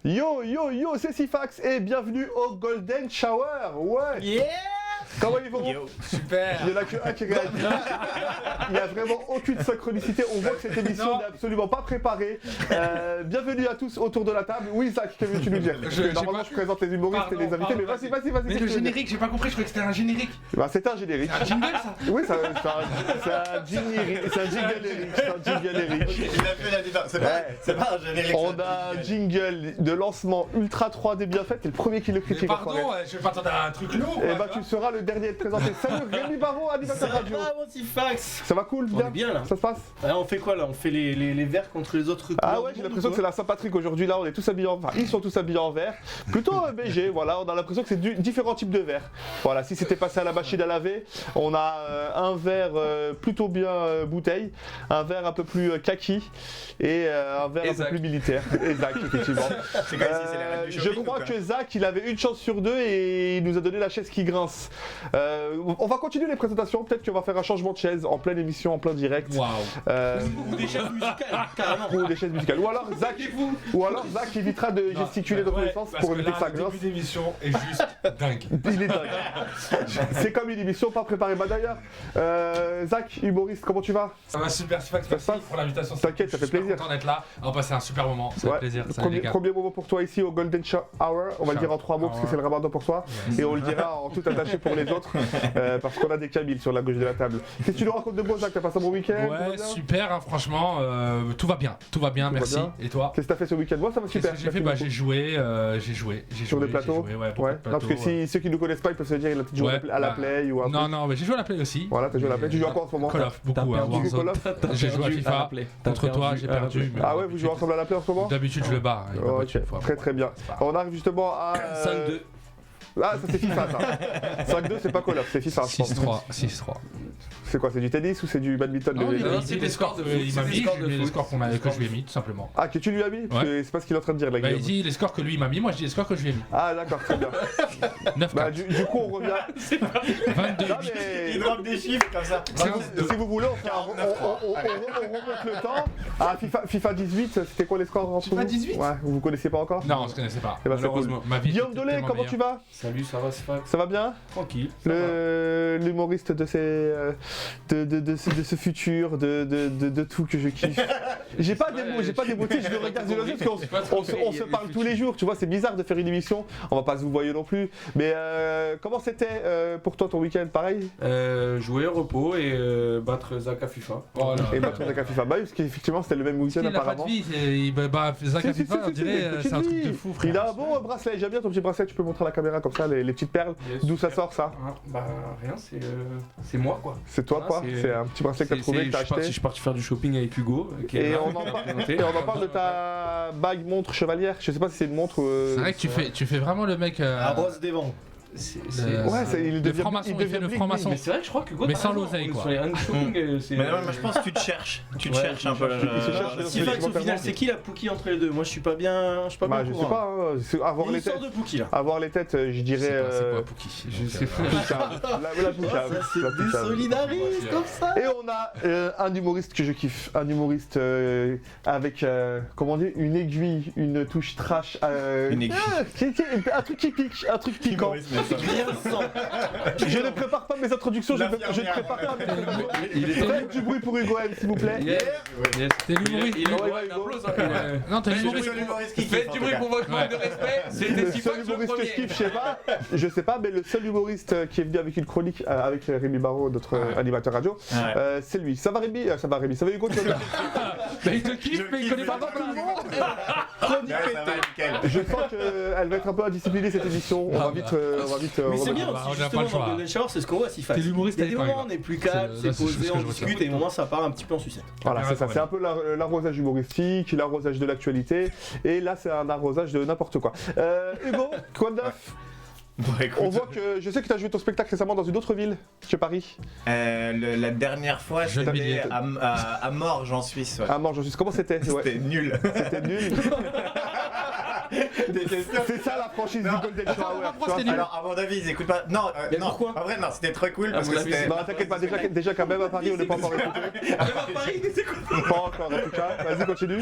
Yo, yo, yo, c'est Sifax et bienvenue au Golden Shower. Ouais. Yeah. Comment ils vont? Yo, super. Il n'y en a que un qui réagit. Il n'y a vraiment aucune synchronicité. On voit que cette émission n'est absolument pas préparée. Bienvenue à tous autour de la table. Oui, Zach, que veux-tu nous dire? Normalement, je présente les humoristes et les invités, mais vas-y. Mais le générique, j'ai pas compris, je croyais que c'était un générique. Bah, c'est un générique. C'est un jingle, ça? Oui, c'est un jingle. C'est un jingle Eric. Il a fait la différence. C'est pas un générique. On a un jingle de lancement ultra 3D bien fait. T'es le premier qui le critique. Pardon, je vais pas attendre à un truc lourd. Et bah, tu seras le dernier à te présenter. Salut Rémi Barreau, animateur radio. Ça va, mon Sifax? Ça va cool, On est bien là. Ça se passe? Alors, on fait quoi là? On fait les verts contre les autres Ah couleurs ouais, du j'ai monde, l'impression ou que c'est la Saint-Patrick aujourd'hui. Là, on est tous habillés en... Enfin, ils sont tous habillés en vert. Plutôt BG, voilà. On a l'impression que c'est différents types de verres. Voilà, si c'était passé à la machine à laver, on a un verre plutôt bien bouteille, un verre un peu plus kaki et un verre un peu plus militaire. Exact, effectivement. C'est quoi ici, c'est les règles du Je shopping, crois ou quoi? que Zach, il avait une chance sur deux et il nous a donné la chaise qui grince. On va continuer les présentations. Peut-être qu'on va faire un changement de chaise en pleine émission, en plein direct. Waouh. Ou des chaises musicales, carrément. Ou des chaises musicales. Ou alors Zach évitera de gesticuler dans tous les sens pour éviter que ça Le grince. début d'émission est juste dingue. Il est dingue. C'est comme une émission pas préparée. Bah d'ailleurs, Zach, humoriste, comment tu vas? Ça va super, Sifax, Ça merci se passe pour l'invitation. T'inquiète, ça fait plaisir. Je suis content d'être là. On va passer un super moment. Ça fait plaisir. Salut les gars. Premier moment pour toi ici au Golden Shower. On va le dire en 3 mots parce que c'est le ramadan pour toi. Et on le dira en tout attaché pour les autres parce qu'on a des Kabyles sur la gauche de la table. Qu'est-ce que tu nous racontes de beau, Zach? T'as passé un bon week-end? Ouais, super, hein, franchement, tout va bien, merci. bien. Et toi? Qu'est-ce que t'as fait ce week-end? Moi, ça va super. Qu'est-ce que j'ai fait? Bah, j'ai joué. Sur des plateaux? Ouais, beaucoup de Non, parce que plateaux, si ceux qui nous connaissent pas, ils peuvent se dire il a peut-être joué à la Play ou un Non, truc. non, mais j'ai joué à la Play aussi. Voilà, t'as joué à la Play. Tu joues à quoi en ce moment? Call of, beaucoup. Tu joues Call of? J'ai joué à FIFA. Contre toi, j'ai perdu. mais Ah ouais, vous jouez ensemble à la Play en ce moment? D'habitude, je le bats. Il m'a battu une fois. Très bien. On arrive justement à... 5-2. Ah, ça c'est FIFA ça. 5-2 c'est pas Call of, c'est FIFA. je pense. 6-3. C'est quoi, c'est du tennis ou c'est du badminton? Non, Non, c'est des scores il m'a mis, les scores que je lui ai mis, tout simplement. Ah, que tu lui as mis? Parce que c'est pas ce qu'il est en train de dire là, Bah, il Guillaume. dit les scores que lui il m'a mis, moi je dis les scores que je lui ai mis. Ah d'accord, très bien. 9-4. Bah du coup on revient... 22. Non, mais... Il drop des chiffres comme ça. Si vous voulez, on remonte le temps. Ah, FIFA 18, c'était quoi les scores entre vous? FIFA 18? Ouais, vous connaissiez pas encore? Non, on se connaissait pas. Eh ben, c'est cool. Ma vie Guillaume était Dolé, tellement comment meilleure. tu vas? Salut, ça va, Sifax? Ça va bien? Tranquille. L'humoriste de ce futur, de tout que je kiffe. J'ai pas des mots, je le regarde de l'autre parce qu'on se parle tous les jours, tu vois, c'est bizarre de faire une émission, on va pas se vous voyer non plus, mais comment c'était pour toi ton week-end, pareil? Jouer, repos et battre Zach à FIFA. Oh là Et là. battre Zach à FIFA, bah oui, parce qu'effectivement c'était le même week-end Il a pas de apparemment. vie, Zach à FIFA, on dirait, c'est un truc de fou, frère. Il a un bon bracelet, j'aime bien ton petit bracelet, tu peux montrer à la caméra comme ça, les petites perles. Yes. D'où ça sort ça? Ah, bah rien, c'est moi quoi. C'est toi Ah, quoi? C'est un petit bracelet que t'as trouvé, que t'as acheté. Je suis parti faire du shopping avec Hugo. Qui est Et là, on qui en m'a parle- présenté. Et on en parle de ta bague montre chevalière, je sais pas si c'est une montre ou... C'est vrai que tu fais vraiment le mec. À Rose des vents. Ouais, il devient franc-maçon, il il fait devient le bling franc-maçon. Mais c'est vrai que je crois que Hugo. Mais t'as sans raison, l'oseille, on est quoi. Sur les rangs shopping, c'est. Mais non, mais je pense que tu te cherches. Tu te Ouais, cherches un peu. il se cherche, Sifax au final, c'est qui la Pookie entre les deux? Moi je suis pas bien. Je suis pas Bah, bien. je au sais courant. pas, hein, avoir Il les sort têtes. de Pookie là. Avoir les têtes, je dirais. C'est quoi Pookie? Je sais pas. La poucave. Ça c'est des solidaristes comme ça. Et on a un humoriste que je kiffe, un humoriste avec, comment dire, une aiguille, une touche trash. Une aiguille. Un truc qui pique, un truc piquant. Bien sang. Je ne prépare pas mes introductions, je ne prépare pas mes présentations. Faites du bruit pour Hugo M, s'il vous plaît. T'es l'humoriste. Il est Ouais, ouais, Hugo. applause, hein. Non, t'es l'humoriste. Faites du bruit pour votre manque de respect. C'était Le seul humoriste que je kiffe, je sais pas, mais le seul humoriste qui est venu avec une chronique avec Rémi Barreau, notre animateur radio, c'est lui. Ça va Rémi? Ça va Rémi, ça va Hugo? Tu vas bien? Mais il te kiffe, mais il connaît pas tout le monde. Je sens qu'elle va être un peu indisciplinée cette émission. On va vite. Mais c'est bien bah, on aussi, n'a pas justement, le choix. dans le Golden Shower, c'est ce qu'on voit, Sifax. T'es l'humoriste Il y a des avec moments moi, où on est plus calme, C'est- c'est là, c'est ce posé, que on je retiens. discute, et des moments ça part un petit peu en sucette. Voilà, c'est ça. C'est un peu l'arrosage humoristique, l'arrosage de l'actualité. Et là, c'est un arrosage de n'importe quoi. Hugo, quoi de neuf? On voit que je sais que tu as joué ton spectacle récemment dans une autre ville que Paris. La dernière fois, Jeune c'était billet. à Morges en Suisse. Ouais. À Morges en Suisse. Comment c'était? Ouais. C'était nul. C'était nul. Des questions. C'est ça la franchise du Non. Golden Shower. pourquoi tu vois. c'était nul Alors, à mon avis, ils écoutent pas. Non, Mais non. pourquoi En vrai, non, c'était très cool parce mon que avis, c'était. Non, t'inquiète pas, déjà quand même à Paris, on n'est pas encore écouté. Même à Paris, c'est quoi? Pas encore en tout cas. Vas-y, continue.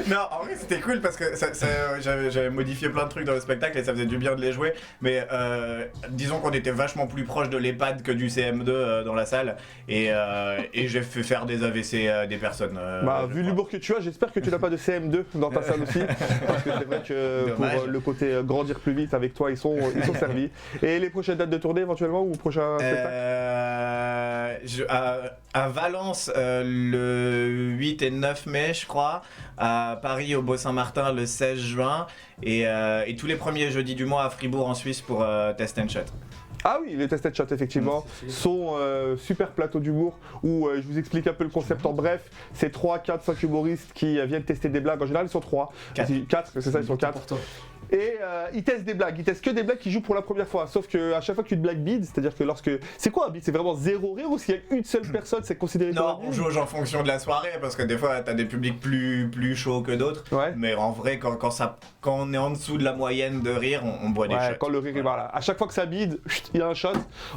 Non, en vrai, c'était cool parce que j'avais modifié plein de trucs dans le spectacle et ça faisait du bien de les jouer. Mais disons qu'on était vachement plus proche de l'EHPAD que du CM2 dans la salle. Et j'ai fait faire des AVC à des personnes. Bah, vu l'humour que tu as, j'espère que tu n'as pas de CM2 dans ta salle aussi. Parce que c'est vrai que Dommage. pour le côté grandir plus vite avec toi, ils sont servis. Et les prochaines dates de tournée éventuellement ou prochain spectacle À Valence le 8 et 9 mai je crois, à Paris au Beau-Saint-Martin le 16 juin et tous les premiers jeudis du mois à Fribourg en Suisse pour Test and Shot. Ah oui, les Test and Shot effectivement sont super plateaux d'humour où je vous explique un peu le concept en bref. C'est 3, 4, 5 humoristes qui viennent tester des blagues. En général, ils sont 3. 4, c'est ça, ils sont 4. Et ils testent des blagues, ils testent que des blagues qu'ils jouent pour la première fois. Sauf qu'à chaque fois qu'une blague bide, c'est-à-dire que lorsque. C'est quoi un bide? C'est vraiment zéro rire ou s'il y a une seule personne, c'est considéré comme Non, un on bide? jauge en fonction de la soirée parce que des fois t'as des publics plus chauds que d'autres. Ouais. Mais en vrai, quand on est en dessous de la moyenne de rire, on boit des Ouais, shots. quand le rire est voilà. À chaque fois que ça bide, chut, il y a un shot.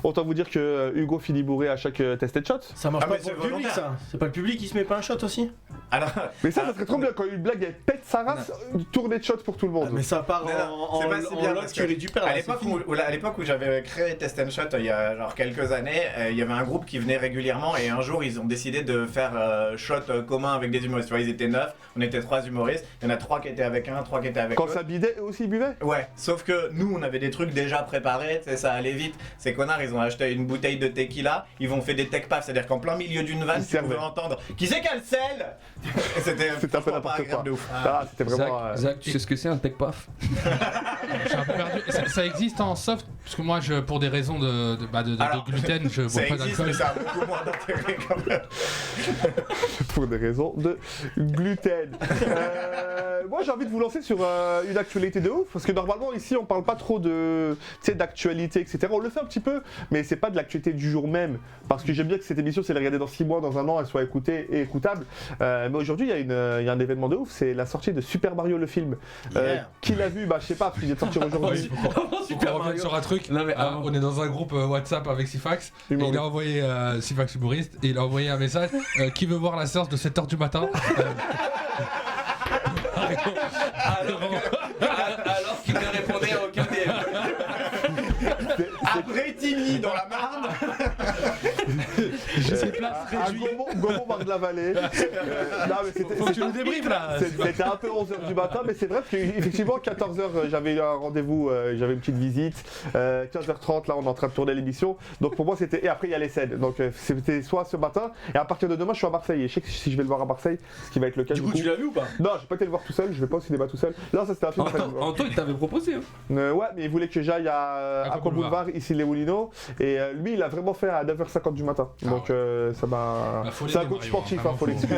Autant vous dire que Hugo finit bourré à chaque test and shot. Ça marche Ah, pas mais pour c'est le public, volontaire. ça. C'est pas le public qui se met pas un shot aussi? Alors, Mais ça serait trop bien quand une blague elle pète sa race, tournée de shot pour tout le monde. Mais ça part Non, c'est pas si bien parce que tu récupères. à là, l'époque c'est fini. à l'époque où j'avais créé Test and Shot il y a genre quelques années, il y avait un groupe qui venait régulièrement et un jour ils ont décidé de faire shot commun avec des humoristes. Tu vois, ils étaient 9, on était 3 humoristes, il y en a 3 qui étaient avec un, 3 qui étaient avec Quand l'autre. ça bidait, eux aussi ils buvaient. Ouais, sauf que nous on avait des trucs déjà préparés, tu sais, ça allait vite. Ces connards ils ont acheté une bouteille de tequila, ils vont fait des tech paf, c'est-à-dire qu'en plein milieu d'une vanne Ils tu pouvais servaient. entendre qui c'est qu'a le sel. Et c'était C'était un peu franchement pas n'importe agréable quoi. de ouf. Ah, c'était vraiment. Zach, tu sais ce que c'est un tech paf? J'ai un peu perdu. Ça existe en soft parce que moi, pour des raisons Alors, de gluten, je Ça bois pas existe d'alcool. mais ça a beaucoup moins d'intérêt quand même. Pour des raisons de gluten. Moi j'ai envie de vous lancer sur une actualité de ouf parce que normalement ici on parle pas trop de d'actualité etc. On le fait un petit peu mais c'est pas de l'actualité du jour même parce que j'aime bien que cette émission si elle est regardée dans 6 mois, dans un an elle soit écoutée et écoutable. Mais aujourd'hui il y a un événement de ouf, c'est la sortie de Super Mario le film. Yeah. Qui l'a vu? Bah je sais pas parce qu'il vient de sortir aujourd'hui. Super revienne sur un truc. Non, mais avant. On est dans un groupe WhatsApp avec Sifax. Et il a envoyé Sifax humoriste et il a envoyé un message qui veut voir la séance de 7h du matin. Alors qu'il ne répondait à aucun DM. À Bretigny dans la Marne. À Gaumont-Marne-la-Vallée. Non mais c'était. Faut que tu nous débriefes là. C'était un peu 11h du matin, mais c'est vrai qu'effectivement, 14h, j'avais eu un rendez-vous, j'avais une petite visite. 15h30, là, on est en train de tourner l'émission. Donc pour moi, c'était. Et après, il y a les scènes. Donc c'était soit ce matin, et à partir de demain, je suis à Marseille. Et je sais que si je vais le voir à Marseille, ce qui va être le cas. Du coup, tu l'as vu ou pas? Non, j'ai pas été le voir tout seul, je vais pas au cinéma tout seul. Là, ça c'était un film. Anto, il t'avait proposé. Hein. Ouais, mais il voulait que j'aille à Aqua Aqua Boulevard, ici les Moulineaux. Et lui, il a vraiment fait à 9h50 du matin. Ah Donc ça m'a. Bah, faut C'est un l'aider, coach Mario, sportif, vraiment, faut l'excuser.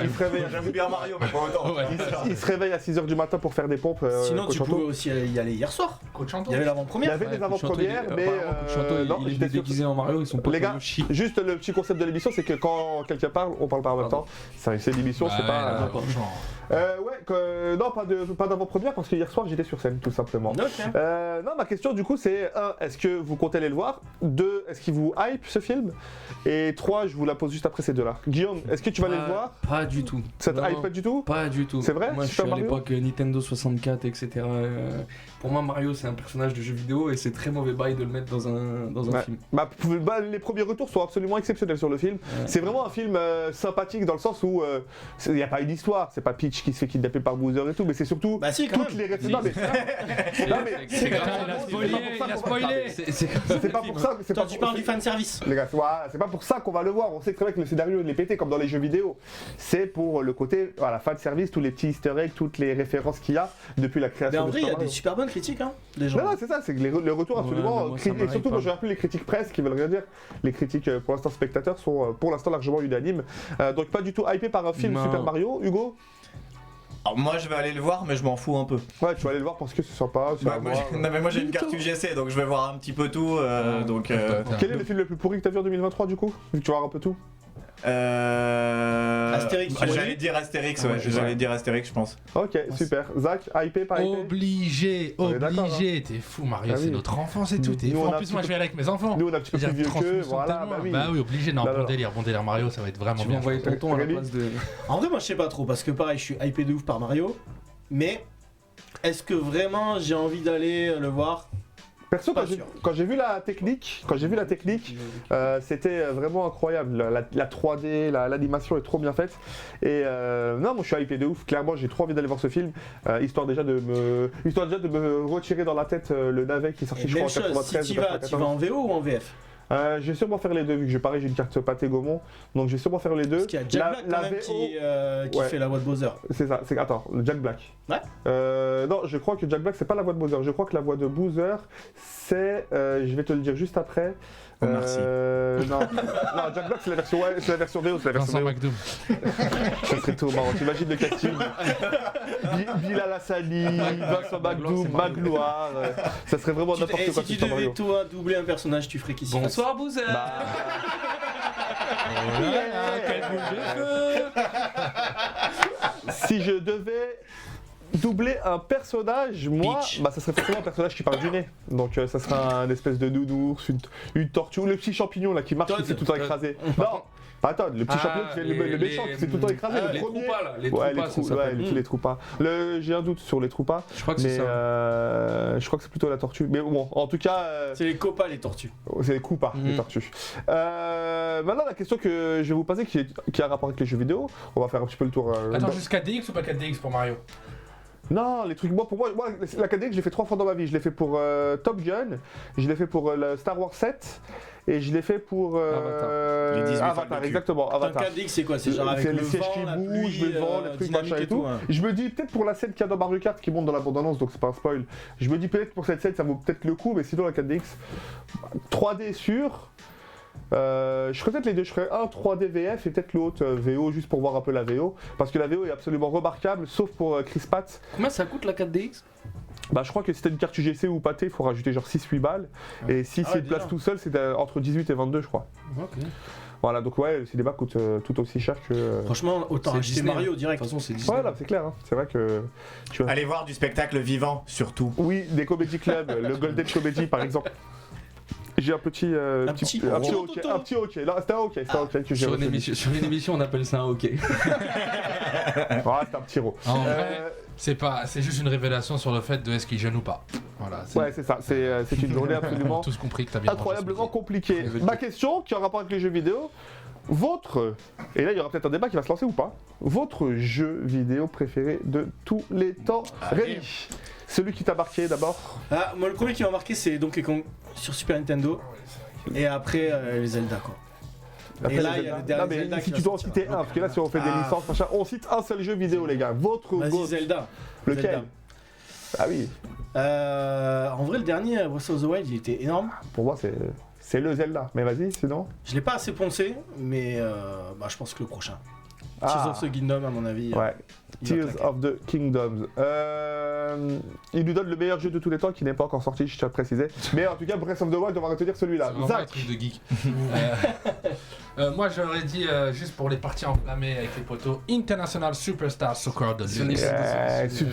Il se réveille. J'aime bien Mario, mais pas autant. Ouais. Il se réveille à 6h du matin pour faire des pompes. Sinon, coach tu Anto. pouvais aussi y aller hier soir. Coach Il Anto. y avait Il y l'avant-première. avait des avant-premières, mais non, il j'étais est sûr. déguisé en Mario, ils sont pas Les gars, juste le petit concept de l'émission, c'est que quand quelqu'un parle, on parle pas en même temps. C'est l'émission, c'est pas. Non, pas d'avant-première parce que hier soir j'étais sur scène, tout simplement. Ok. Non, ma question du coup c'est 1, est-ce que vous comptez aller le voir? 2, est-ce qu'il vous hype ce film? Et 3, je vous la pose juste après ces deux-là. Guillaume, est-ce que tu vas aller le voir? Pas du tout. Ça te Vraiment, hype pas du tout? Pas du tout. C'est vrai, Moi, je suis Super à Mario l'époque Nintendo 64, etc. Pour moi, Mario, c'est un personnage de jeu vidéo et c'est très mauvais bail de le mettre dans un Ouais. film. Bah, les premiers retours sont absolument exceptionnels sur le film. C'est vraiment un film sympathique dans le sens où il n'y a pas une histoire, c'est pas Peach qui se fait kidnapper par Bowser et tout, mais c'est surtout Bah si, quand toutes même. les références. Non, mais C'est grave, il a spoilé, il a spoilé. c'est pas pour ça. C'est Toi, pas tu pour- parles du fanservice. Les gars, voilà, c'est pas pour ça qu'on va le voir. On sait très bien que le scénario il est pété comme dans les jeux vidéo. C'est pour le côté, voilà, fan service, tous les petits easter eggs, toutes les références qu'il y a depuis la Mais création en de vrai, il y a Super des Mario. super bonnes critiques, hein, des gens. Non, non, c'est ça, c'est que les retours absolument. mais moi, ça Et m'arrive surtout, pas. moi, j'ai appelé les critiques presse qui veulent rien dire. Les critiques, pour l'instant, spectateurs sont pour l'instant largement unanimes. Donc, pas du tout hypé par un film Non. Super Mario. Hugo? Alors moi je vais aller le voir mais je m'en fous un peu. Ouais, tu vas aller le voir parce que c'est sympa. c'est Bah, à moi, voir. non mais moi j'ai une carte UGC donc je vais voir un petit peu tout donc Quel est le film le plus pourri que t'as vu en 2023 du coup? Vu que tu vas voir un peu tout. Astérix, tu vois J'allais lui dire Astérix, Ah, ouais. moi, je J'allais dire Astérix, je pense. Ok, super. Zach, hypé, pas hypé? Obligé, On est d'accord, obligé. T'es fou, Mario, Ah c'est oui. notre enfance et tout. T'es Nous, fou. on En a plus, un moi, petit je vais aller avec mes enfants. Nous, on a un petit peu plus vieux qu'eux, voilà, bah oui. Bah oui, obligé. Non, Non, bon non. délire, Mario, ça va être vraiment Tu vas bien. envoyer tonton à la Rémi place de. En vrai, moi je sais pas trop parce que pareil, je suis hypé de ouf par Mario. Mais est-ce que vraiment j'ai envie d'aller le voir? Perso, Pas quand j'ai- sûr. quand j'ai vu la technique, c'était vraiment incroyable. La 3D, l'animation est trop bien faite. Et non, moi je suis hypé de ouf. Clairement, j'ai trop envie d'aller voir ce film, histoire déjà de me retirer dans la tête le navet qui est sorti, Et je crois, même en chose, 93 si ou tu vas 94. en VO ou en VF? Je vais sûrement faire les deux, vu que j'ai une carte Pathé Gaumont, donc je vais sûrement faire les deux. Parce qu'il y a Jack Black quand même qui ouais. fait la voix de Bowser. C'est ça, attends, Jack Black. Ouais. Non, je crois que Jack Black, c'est pas la voix de Bowser. Je crois que la voix de Bowser, c'est. Je vais te le dire juste après. Omar Sy. Non, Jack Black, c'est la version VO, c'est la version Vincent VO. McDoom. Ça serait trop marrant. T'imagines le casting Bilal Hassani, Vincent McDoom, Magloire. Ça serait vraiment n'importe Et quoi. si tu Super devais Mario. toi doubler un personnage, tu ferais qui s'y passe? Bonsoir, Bowser. Bah, si je devais doubler un personnage, moi, Peach. bah ça serait forcément un personnage qui parle du nez. Donc ça serait un espèce de nounours, une tortue, ou le petit champignon là qui marche, qui Todd. s'est tout le temps écrasé. Non, pas Todd, le petit champignon qui fait le méchant qui s'est tout le temps écrasé. Le Les premier. troupas là, les Ouais, troupas, ça ouais, s'appelle. les troupas. J'ai un doute sur les troupas, Je crois que c'est mais ça. je crois que c'est plutôt la tortue. Mais bon, en tout cas, C'est les copas, les tortues. c'est les coupas, les tortues. Maintenant, la question que je vais vous poser, qui a rapport avec les jeux vidéo, on va faire un petit peu le tour. Attends, jusqu'à DX ou pas 4DX pour Mario? Non, les trucs, pour moi, la 4DX, je l'ai fait 3 fois dans ma vie. Je l'ai fait pour Top Gun, je l'ai fait pour le Star Wars 7, et je l'ai fait pour Avatar. Les 18 fans Avatar, de cul. exactement, Attends, Avatar. 4DX, c'est quoi? C'est genre avec C'est le les sièges vent, qui la bougent, pluie, le vent, les trucs, dynamique machin et tout. hein. Je me dis peut-être pour la scène qu'il y a dans Mario Kart qui monte dans la bande-annonce, donc c'est pas un spoil. Je me dis peut-être pour cette scène, ça vaut peut-être le coup, mais sinon la 4DX, 3D sûr. Je ferais peut-être les deux, je ferais un 3D VF et peut-être l'autre VO juste pour voir un peu la VO, parce que la VO est absolument remarquable, sauf pour Chris Pratt. Combien ça coûte la 4DX? Bah je crois que si t'as une carte UGC ou pâté, il faut rajouter genre 6-8 balles, et si Ah c'est ouais, de place déjà. tout seul, c'est entre 18 et 22 je crois. Ok. Voilà, donc ouais, le cinéma coûte tout aussi cher que... Franchement, autant C'est acheter Disney. Mario De direct. toute façon, c'est Disney. Ouais, là, c'est clair, hein. C'est vrai que... tu vois. Allez voir du spectacle vivant, surtout. Oui, des comédie clubs, le Golden Comedy par exemple. J'ai un petit petit hockey, un petit hockey. Non, c'était un hockey, que j'ai Sur reçu. sur une émission, on appelle ça un hockey. Ouais, c'était un petit ro. En vrai, c'est juste une révélation sur le fait de est-ce qu'il jeûne ou pas. Voilà. Ouais, c'est ça, c'est une journée On a absolument tous compris que t'as bien mangé ce incroyablement midi. compliquée. Ma question, qui a un rapport avec les jeux vidéo, votre, et là il y aura peut-être un débat qui va se lancer ou pas, votre jeu vidéo préféré de tous les temps, Rémi. Celui qui t'a marqué d'abord. Ah, moi, le premier qui m'a marqué, c'est Donkey Kong sur Super Nintendo. Et après, les Zelda, quoi. Après, Et là, les il y a Zelda. le dernier Non, mais Zelda si qui tu va dois en sortir. citer un, parce que là si on fait des licences, machin, on cite un seul jeu vidéo les gars. Votre Vas-y, GOAT. Zelda. Lequel Zelda. Ah oui, En vrai, le dernier, Breath of the Wild, il était énorme. pour moi c'est le Zelda. Mais vas-y, sinon. Je l'ai pas assez poncé, mais bah, je pense que le prochain. Tears of the Kingdom, à mon avis. Ouais. il va Tears claquer. of the Kingdoms. Il nous donne le meilleur jeu de tous les temps qui n'est pas encore sorti, je tiens à le préciser. Mais en tout cas, Breath of the Wild, on va retenir celui-là. C'est vraiment un Zach. truc de geek. Moi j'aurais dit juste pour les parties enflammées avec les poteaux International Superstar Soccer de Sur Luxe.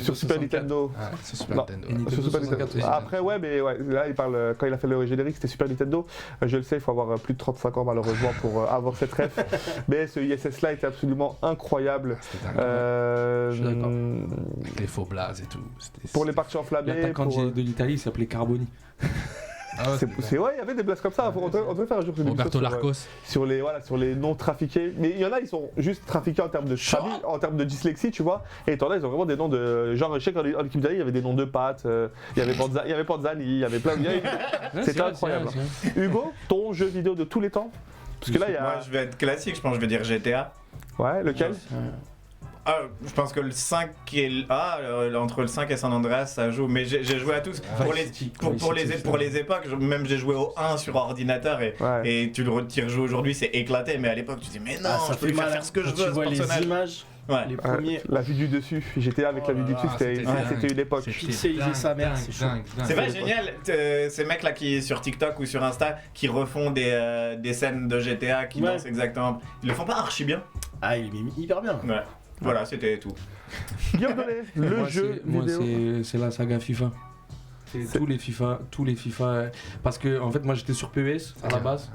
Sur Super 64. Nintendo. Ouais, sur Super Non. Nintendo. Et Nintendo Sur Super Nintendo. 64 aussi. Après, ouais, mais ouais, là, il parle, quand il a fait le générique, c'était Super Nintendo. Je le sais, il faut avoir plus de 35 ans malheureusement pour avoir cette ref. Mais ce ISS là était absolument incroyable. C'était dingue. Je suis d'accord. Avec les faux blazes et tout. Pour les parties enflammées. L'attaquant pour, de l'Italie s'appelait Carboni. Ah ouais, ouais, il y avait des blagues comme ça. On devrait faire un jour une émission Roberto sur, Larcos. sur les non trafiqués. Mais il y en a, ils sont juste trafiqués en termes de famille, en termes de dyslexie, tu vois. Et t'en as, ils ont vraiment des noms de. Genre, je sais qu'en équipe d'Italie, il y avait des noms de pâtes, il y avait Panzani, il y avait plein de. C'était incroyable. Hugo, ton jeu vidéo de tous les temps? Parce que là, il y a. Moi, je vais être classique, je pense que je vais dire GTA. Ouais, lequel? Ah, je pense que le 5 et entre le 5 et San Andreas ça joue, mais j'ai joué à tous. Pour les époques, même j'ai joué au 1 sur ordinateur et tu le retires jouer aujourd'hui, c'est éclaté, mais à l'époque tu dis mais non, Ah, ça je peux fait lui faire mal faire ce que je quand veux tu ce vois les personnage. images. Ouais. Les premiers. La vue du dessus, j'étais avec la vue du dessus, c'était une époque. Pixeliser sa mère, c'est chaud. C'est pas génial, ces mecs là qui sur TikTok ou sur Insta qui refont des scènes de GTA qui dansent exactement. Ils le font pas archi bien. Ah, il est hyper bien. Ouais. Voilà, c'était tout. Guillaume Donnet, le jeu vidéo. C'est la saga FIFA. C'est tous les FIFA. Parce que en fait, moi j'étais sur PES à la base.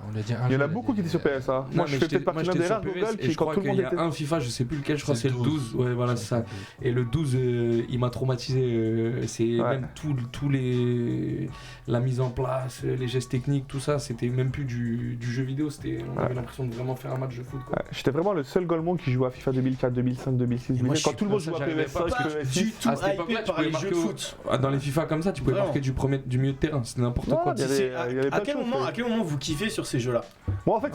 Il y en a beaucoup qui étaient sur PS. Hein. Moi, je fais peut-être partie d'un des rares Google qui, quand tout le monde était. Il y a un FIFA, je sais plus lequel, je crois que c'est le 12. Ouais, voilà, c'est ça. Et le 12, il m'a traumatisé. C'est même tous les. La mise en place, les gestes techniques, tout ça, c'était même plus du jeu vidéo. On avait l'impression de vraiment faire un match de foot. Quoi. J'étais vraiment le seul golemon qui jouait à FIFA 2004, 2005, 2006. Quand tout le monde jouait à PES5, PES6. À cette époque-là, tu pouvais marquer foot. Dans les FIFA comme ça, tu pouvais marquer du milieu de terrain, c'était n'importe quoi. À quel moment vous kiffez sur ces jeux-là? Moi en fait,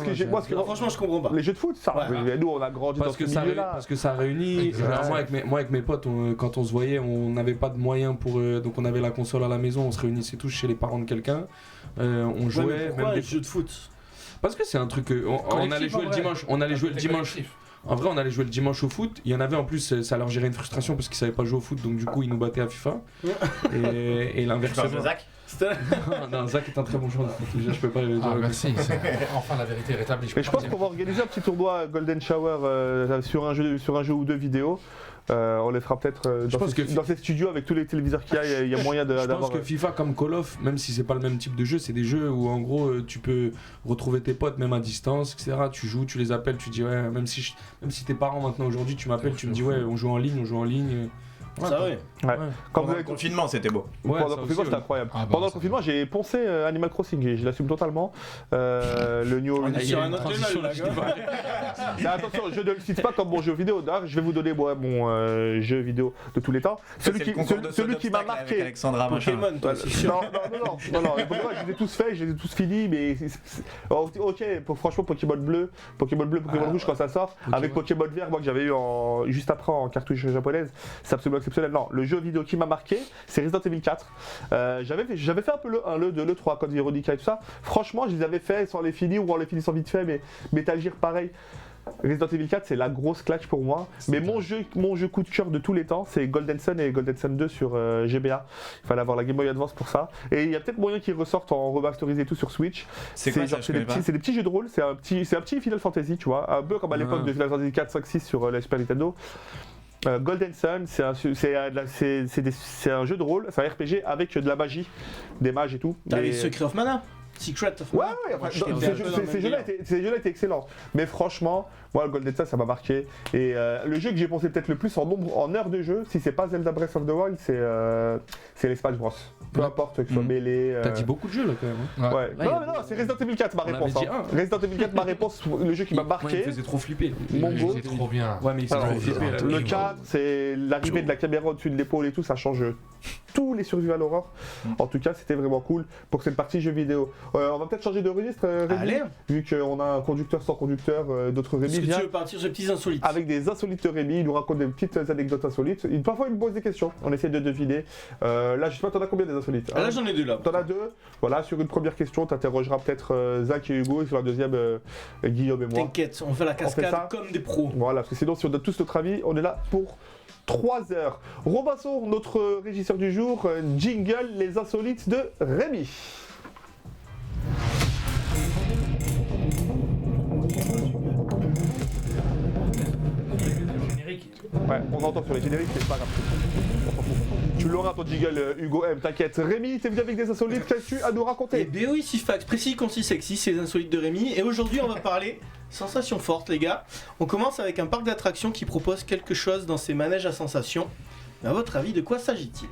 franchement, je comprends pas. Les jeux de foot, ça. Nous, on a grandi dans ce milieu-là. Parce que ça réunit. Moi, avec mes potes, quand on se voyait, on n'avait pas de moyens pour. Donc on avait la console à la maison, on se réunissait tous chez les parents de quelqu'un. On jouait. Pourquoi les jeux de foot? Parce que c'est un truc. On allait jouer le dimanche. On allait jouer le dimanche. En vrai, on allait jouer le dimanche au foot. Il y en avait en plus, ça leur gérait une frustration parce qu'ils savaient pas jouer au foot, donc du coup, ils nous battaient à FIFA. Et l'inverse. Zach. Non, Zach est un très bon joueur de foot. Je peux pas le dire. Ah, merci. Enfin, la vérité est rétablie. Mais je pense qu'on va organiser un petit tournoi Golden Shower sur un jeu ou deux vidéo. On les fera peut-être dans ces studios avec tous les téléviseurs qu'il y a. Il y a moyen d'avoir. Je pense que FIFA comme Call of, même si c'est pas le même type de jeu, c'est des jeux où en gros tu peux retrouver tes potes même à distance, etc. Tu joues, tu les appelles, tu dis ouais, même si tes parents maintenant aujourd'hui tu m'appelles, tu me dis ouais, on joue en ligne. Ça ouais. Quand Pendant le confinement, c'était beau. Pendant le confinement, c'était incroyable. Pendant le confinement, j'ai poncé Animal Crossing et je l'assume totalement. Le New On est sur un autre level, mais attention, je ne le cite pas comme mon jeu vidéo. D'ailleurs, je vais vous donner mon jeu vidéo de tous les temps. Celui qui m'a marqué. Alexandra Pokémon, toi, c'est sûr. Non, je les ai tous faits, je les ai tous finis, mais ok, franchement, Pokémon bleu, Pokémon rouge quand ça sort, avec Pokémon vert, moi que j'avais eu juste après en cartouche japonaise, c'est absolument exceptionnel. Non, le jeu vidéo qui m'a marqué, c'est Resident Evil 4. J'avais fait un peu le 1, le 2, le 3, Code Veronica et tout ça. Franchement, je les avais fait sans les finir ou en les finissant vite fait, mais Metal Gear pareil. Resident Evil 4, c'est la grosse claque pour moi. Mais mon jeu coup de cœur de tous les temps, c'est Golden Sun et Golden Sun 2 sur GBA. Il fallait avoir la Game Boy Advance pour ça. Et il y a peut-être moyen qu'ils ressortent en remasterisé et tout sur Switch. C'est quoi ça, c'est des petits jeux de rôle. C'est un petit Final Fantasy, tu vois. Un peu comme à l'époque de Final Fantasy 4, 5, 6 sur la Super Nintendo. Golden Sun, c'est un jeu de rôle, c'est un RPG avec de la magie, des mages et tout. T'as les Secret of Mana? Secret of Mana. Ouais, ces jeux-là étaient excellents. Mais franchement, moi, le Golden Sun, ça m'a marqué. Et le jeu que j'ai pensé peut-être le plus en heures de jeu, si c'est pas Zelda Breath of the Wild, c'est les Smash Bros. Peu importe que ce soit mêlé. T'as dit beaucoup de jeux là quand même. Ouais. Non, c'est Resident Evil 4 ma réponse. Resident Evil 4 ma réponse, le jeu qui m'a marqué. Il me faisait trop flipper. Mongo. C'est trop bien. Ouais, mais il faisait trop flipper. Le 4, c'est l'arrivée de la caméra au-dessus de l'épaule et tout, ça change tous les survival horror. En tout cas, c'était vraiment cool pour cette partie jeux vidéo. On va peut-être changer de registre, Rémi, allez, vu qu'on a un conducteur sans conducteur, d'autres Rémi. Est-ce que tu veux partir sur les petits insolites? Avec des insolites Rémi, il nous raconte des petites anecdotes insolites. Parfois, il me pose des questions, on essaie de deviner. Là, je sais pas, t'en as combien des insolites? Là, j'en ai deux là. T'en as deux. Voilà, sur une première question, t'interrogeras peut-être Zach et Hugo, et sur la deuxième, Guillaume et moi. T'inquiète, on fait la cascade comme des pros. Voilà, parce que sinon, si on donne tous notre avis, on est là pour 3 heures. Robinson, notre régisseur du jour, jingle les insolites de Rémi. Ouais, on entend sur les génériques, c'est pas grave. Tu l'auras ton jingle, Hugo M, t'inquiète. Rémi, t'es venu avec des insolites, qu'as-tu à nous raconter? Eh bien oui, Sifax, précis, concis, sexy, c'est les insolites de Rémi. Et aujourd'hui, on va parler sensations fortes, les gars. On commence avec un parc d'attractions qui propose quelque chose dans ses manèges à sensations. Mais à votre avis, de quoi s'agit-il?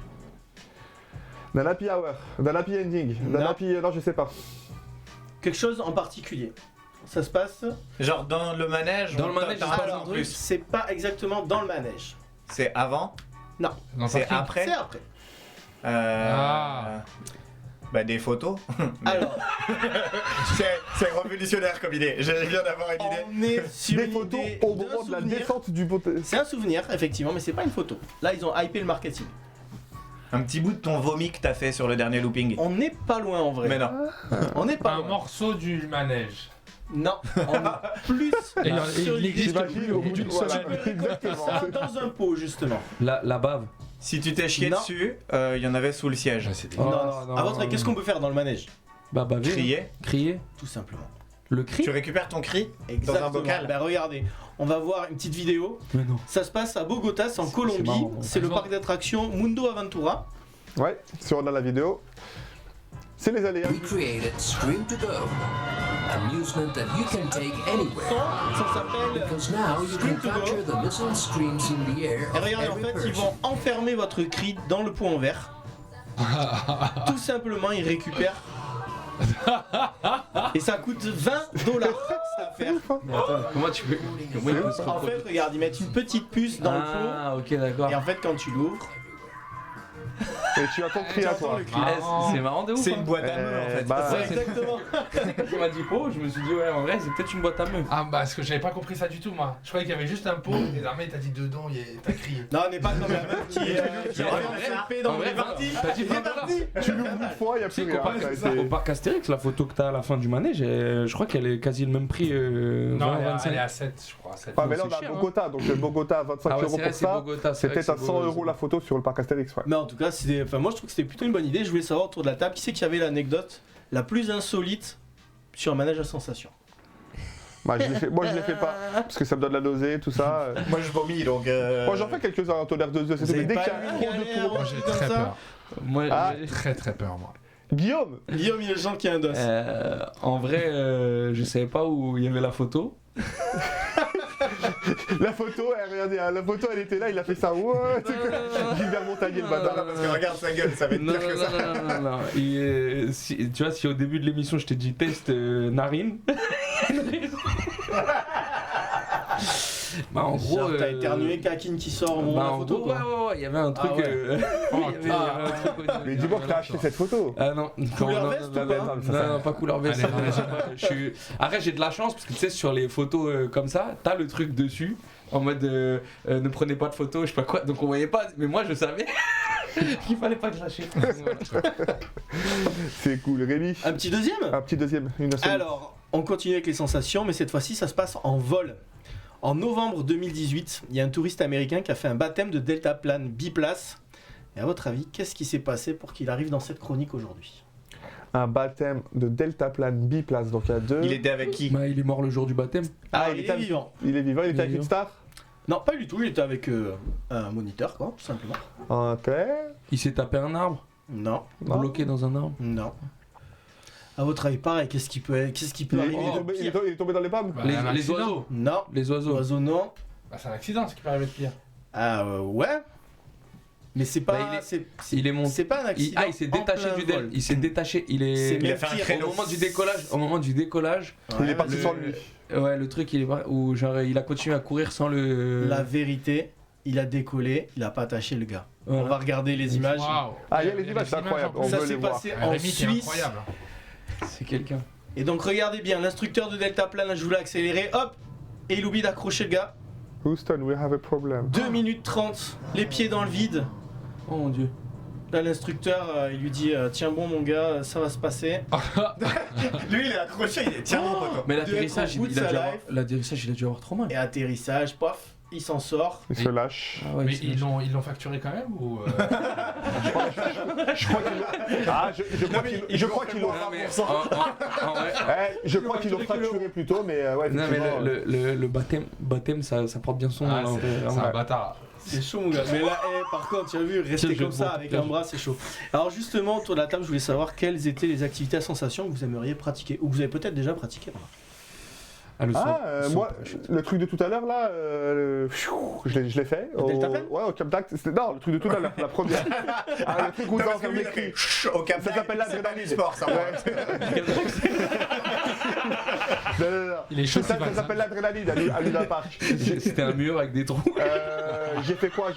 D'un happy hour, d'un happy ending, d'un happy... Non, je sais pas. Quelque chose en particulier. Ça se passe... Genre dans le manège? Dans le manège, Alors, c'est pas exactement dans le manège. C'est avant? Non. C'est après? C'est après. Bah des photos. Alors, c'est révolutionnaire comme idée. J'ai rien d'avoir une idée. on est sur Des une photos idée au d'un moment de la souvenir. descente du poteau. C'est un souvenir, effectivement, mais c'est pas une photo. Là, ils ont hypé le marketing. Un petit bout de ton vomi que t'as fait sur le dernier looping. On n'est pas loin en vrai. Mais non. On n'est pas Un loin. morceau du manège. Non, on est plus Et sur il l'idée. existe J'imagine plus au au bout bout d'une d'une voilà, semaine. exactement. Ça dans un pot, justement. La bave. Si tu t'es chié Non. dessus, il y en avait sous le siège. Ouais, c'est Oh, dégueulasse. non, À votre avis, non. qu'est-ce qu'on peut faire dans le manège? Bah, baver. Crier. Crier. Tout simplement. Le cri. Tu récupères ton cri dans un bocal. Ben regardez, on va voir une petite vidéo. Mais non. Ça se passe à Bogota, c'est en C'est Colombie. marrant. C'est le parc d'attractions Mundo Aventura. Ouais, si on a la vidéo. C'est les aléas. We created Stream to Go, amusement that you can take anywhere. Ça s'appelle. Because now you Stream can to Go. capture the missile streams in the air Et of regardez, en every fait, ils person. vont enfermer votre cri dans le pot en verre. Tout simplement, ils récupèrent. Et ça coûte 20 $, cette affaire. Mais attends, comment tu peux. Comment il peut se En reproduire fait, regarde, ils mettent une petite puce dans le Ah, ok, pot. d'accord. Et en fait, quand tu l'ouvres, Et tu as ton cri à toi. le cri. C'est marrant de ouf. C'est hein. une boîte à meux en fait. Bah, Ouais, exactement. Quand tu m'as dit pot, je me suis dit, ouais, en vrai, c'est peut-être une boîte à meux. Ah bah parce que j'avais pas compris ça du tout moi. Je croyais qu'il y avait juste un pot et l'armée t'a dit dedans, t'as crié. Non, on n'est pas comme la meuf qui a fait le P dans en vrai, les parties. t'as dit Il est 20 parti. tu l'ouvres une fois, il n'y a Tu sais plus qu'au rien. parc, Ça a été- au parc Astérix, la photo que t'as à la fin du manège, je crois qu'elle est quasi le même prix. Non, 20, elle 25. est à 7 je crois. 7. Ah, mais là, c'est on a cher, Bogota, donc Bogota, 25 Ah ouais, euros c'est vrai, pour c'est ça. Bogota. c'est vrai C'était que à c'est 100 beau, euros la photo sur le parc Astérix, ouais. Mais en tout cas, moi je trouve que c'était plutôt une bonne idée. Je voulais savoir autour de la table qui c'est qui avait l'anecdote la plus insolite sur un manège à sensation. Bah, moi, je l'ai fait pas, parce que ça me donne la nausée, tout ça. Moi je vomis donc. Moi, j'en fais quelques-uns en tolère de 2, c'est Vous tout. Mais avez dès pas qu'il y eu a une trop de galère, tours. Moi j'ai comme très ça. peur. Moi, Ah. Très peur moi. Guillaume, Guillaume, il est le genre qui a un dos. en vrai, je savais pas où il y avait la photo. la photo, regardez, la photo, elle était là, il a fait ça. Ouais, c'est que Gilbert Montagnier, le bâtard. Parce que regarde sa gueule, ça va être Non, pire que ça. non. Et, tu vois, si au début de l'émission je t'ai dit test narine. Bah en gros. Genre, t'as éternué, Kakine qui sort au moment de Bah la en photo, gros, quoi. ouais, il y avait un truc. ouais. Il y avait un truc au niveau Mais du- dis-moi que t'as voilà, acheté cette photo. Ah non, Couleur non, veste non, ou non, pas non, non, pas couleur veste. Allez, ça, vas-y. j'ai pas- je suis- Après, j'ai de la chance parce que tu sais, sur les photos comme ça, t'as le truc dessus en mode ne prenez pas de photos, je sais pas quoi. Donc on voyait pas, mais moi je savais qu'il fallait pas que lâcher. Voilà. C'est cool. Rémi, Un petit deuxième un petit deuxième, une insolite. Alors, on continue avec les sensations, mais cette fois-ci, ça se passe en vol. En novembre 2018, il y a un touriste américain qui a fait un baptême de deltaplane biplace. Et à votre avis, qu'est-ce qui s'est passé pour qu'il arrive dans cette chronique aujourd'hui? Un baptême de deltaplane biplace, donc il y a 2. Il était avec qui? Bah, il est mort le jour du baptême. Ah, il il est est vivant. Il est vivant, il était avec Il est une star. Non, pas du tout, il était avec un moniteur, quoi, tout simplement. Ok. Il s'est tapé un arbre, Non, Non. bloqué dans un arbre. non. À votre avis, pareil, qu'est-ce qui peut arriver Il est de tombé- il est pire tombé- il est tombé dans les pommes. Bah, Les, un les accident. oiseaux. Non. Les oiseaux. Oiseau, non. Bah c'est un accident ce qui peut arriver de pire. Ah, ouais. Mais c'est pas. Bah, c'est Il est monté. c'est pas un accident. Il s'est en détaché plein du vol. Il s'est détaché. Il C'est est. Il a même fait un pire. créneau. Au moment du décollage, Il est Ouais, parti le- sans lui. ouais, le truc il est où genre il a continué à courir sans le. La vérité, il a décollé, il a pas attaché le gars. Voilà. On va regarder les images. Waouh. Ah, il y a les images, c'est en incroyable. plus. On Ça veut les s'est voir. passé Ah, en Rémi, t'es Suisse. incroyable. C'est quelqu'un. Et donc regardez bien, l'instructeur de deltaplane, je voulais accélérer, hop, et il oublie d'accrocher le gars. Houston, we have a problem. 2 minutes 30, les pieds dans le vide. Oh mon dieu. Là l'instructeur, il lui dit, tiens bon mon gars, ça va se passer. Lui il est accroché, il est tiens mon poteau. Mais De l'atterrissage, être au bout de il a sa dû avoir... life. l'atterrissage, il a dû avoir trop mal. Et atterrissage, pof, il s'en sort. Il se lâche. Ah ouais, Mais c'est- ils l'ont facturé quand même ou Je crois qu'il Ah, je crois qu'ils l'ont. Non, mais en vrai- Je crois qu'ils l'ont fracturé plus tôt, mais ouais. Non mais effectivement, le baptême ça porte bien son nom. Ah, là, en vrai, c'est vraiment. un bâtard. C'est chaud mon gars. Mais là, par contre, tu as vu, rester Quel jeu comme de ça mots. avec Quel un jeu. bras, c'est chaud. Alors justement, autour de la table, je voulais savoir quelles étaient les activités à sensation que vous aimeriez pratiquer, ou que vous avez peut-être déjà pratiqué. Ah, le son- son moi, parachute. le truc de tout à l'heure là, je l'ai fait. Le deltaplane Ouais, au Cap d'Act. Non, le truc de tout à l'heure, la première. Ah, le truc où Non, ça parce que lui, enferme il les a fait cris. chut au Cap Ça s'appelle d'Agde, c'est pas l'adrénaline. du sport, ça. moi. Non. Il est chaud, Ça Sylvain, s'appelle l'adrénaline à Luna Park. C'était un mur avec des trous. J'ai fait quoi?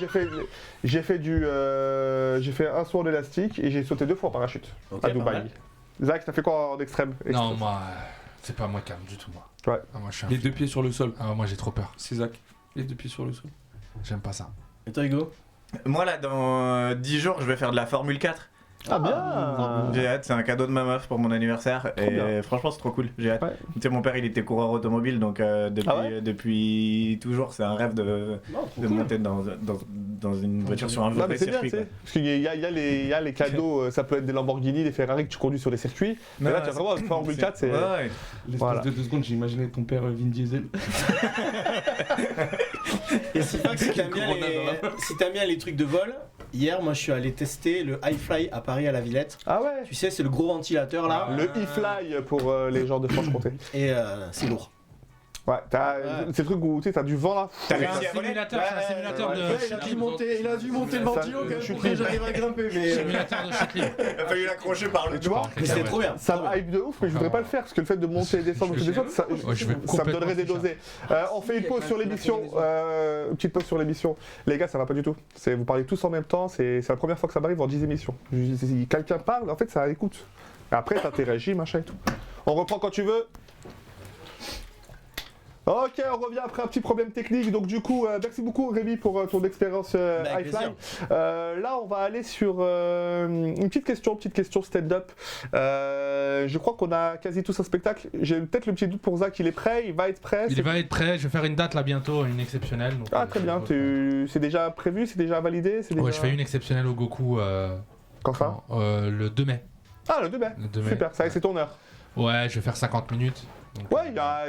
J'ai fait un saut en élastique et j'ai sauté 2 fois en parachute Ok, à pas Dubaï. mal. Zach, t'as fait quoi en extrême? Non, moi, c'est pas moi calme du tout, moi. Ouais. Ah, moi, je suis un Les fou. 2 pieds sur le sol. Ah, moi, j'ai trop peur. C'est Zach. Les 2 pieds sur le sol. J'aime pas ça. Et toi Hugo? Moi là, dans 10 jours, je vais faire de la Formule 4. Ah bien. J'ai hâte, c'est un cadeau de ma meuf pour mon anniversaire et bien. franchement c'est trop cool, j'ai hâte. Ouais. Tu sais mon père il était coureur automobile donc depuis toujours c'est un rêve de monter dans une voiture sur un Non, vrai mais c'est bien, circuit. tu sais. Parce qu'il y a les cadeaux, ça peut être des Lamborghini, des Ferrari que tu conduis sur les circuits. Mais là, tu as vraiment une Formule 4, c'est. Ouais. L'espace Voilà. de 2 secondes, j'ai imaginé ton père Vin Diesel. Et si t'aimes bien les trucs de vol, hier moi je suis allé tester le iFly à Paris à la Villette. Ah ouais. Tu sais, c'est le gros ventilateur là. Le e-fly pour les gens de Franche-Comté. Et c'est lourd. Ouais, c'est le truc où tu sais, t'as du vent là. T'as C'est réussi à un voler simulateur, c'est un simulateur ouais, de. ouais, Il a dû monter le ventilo quand même pour que j'arrive à grimper. Mais Simulateur de chute libre. Il a fallu l'accrocher par le Tu vois, mais c'était trop bien. ça me hype de ouf, mais je voudrais pas le faire parce que le fait de monter et descendre, Je vais ça me complètement donnerait des dosés. On fait une pause sur l'émission. Une petite pause sur l'émission. Les gars, ça va pas du tout. Vous parlez tous en même temps. C'est la première fois que ça m'arrive en 10 émissions. Si quelqu'un parle, en fait, ça écoute. Et après, t'interagis, machin et tout. On reprend quand tu veux. Ok, on revient après un petit problème technique. Donc du coup, merci beaucoup Rémi pour ton expérience Avec iFly. plaisir. Là, on va aller sur une petite question stand-up. Je crois qu'on a quasi tous un spectacle. J'ai peut-être le petit doute pour Zach, il est prêt, il va être prêt. Il va être prêt, je vais faire une date là bientôt, une exceptionnelle. Donc, Ah très bien, c'est déjà prévu, c'est déjà validé, c'est déjà... Ouais, je fais une exceptionnelle au Goku Quand ça le 2 mai. Ah le 2 mai. Le 2 mai. Super, ça c'est ton heure. Ouais, je vais faire 50 minutes. Donc, Ouais, il y a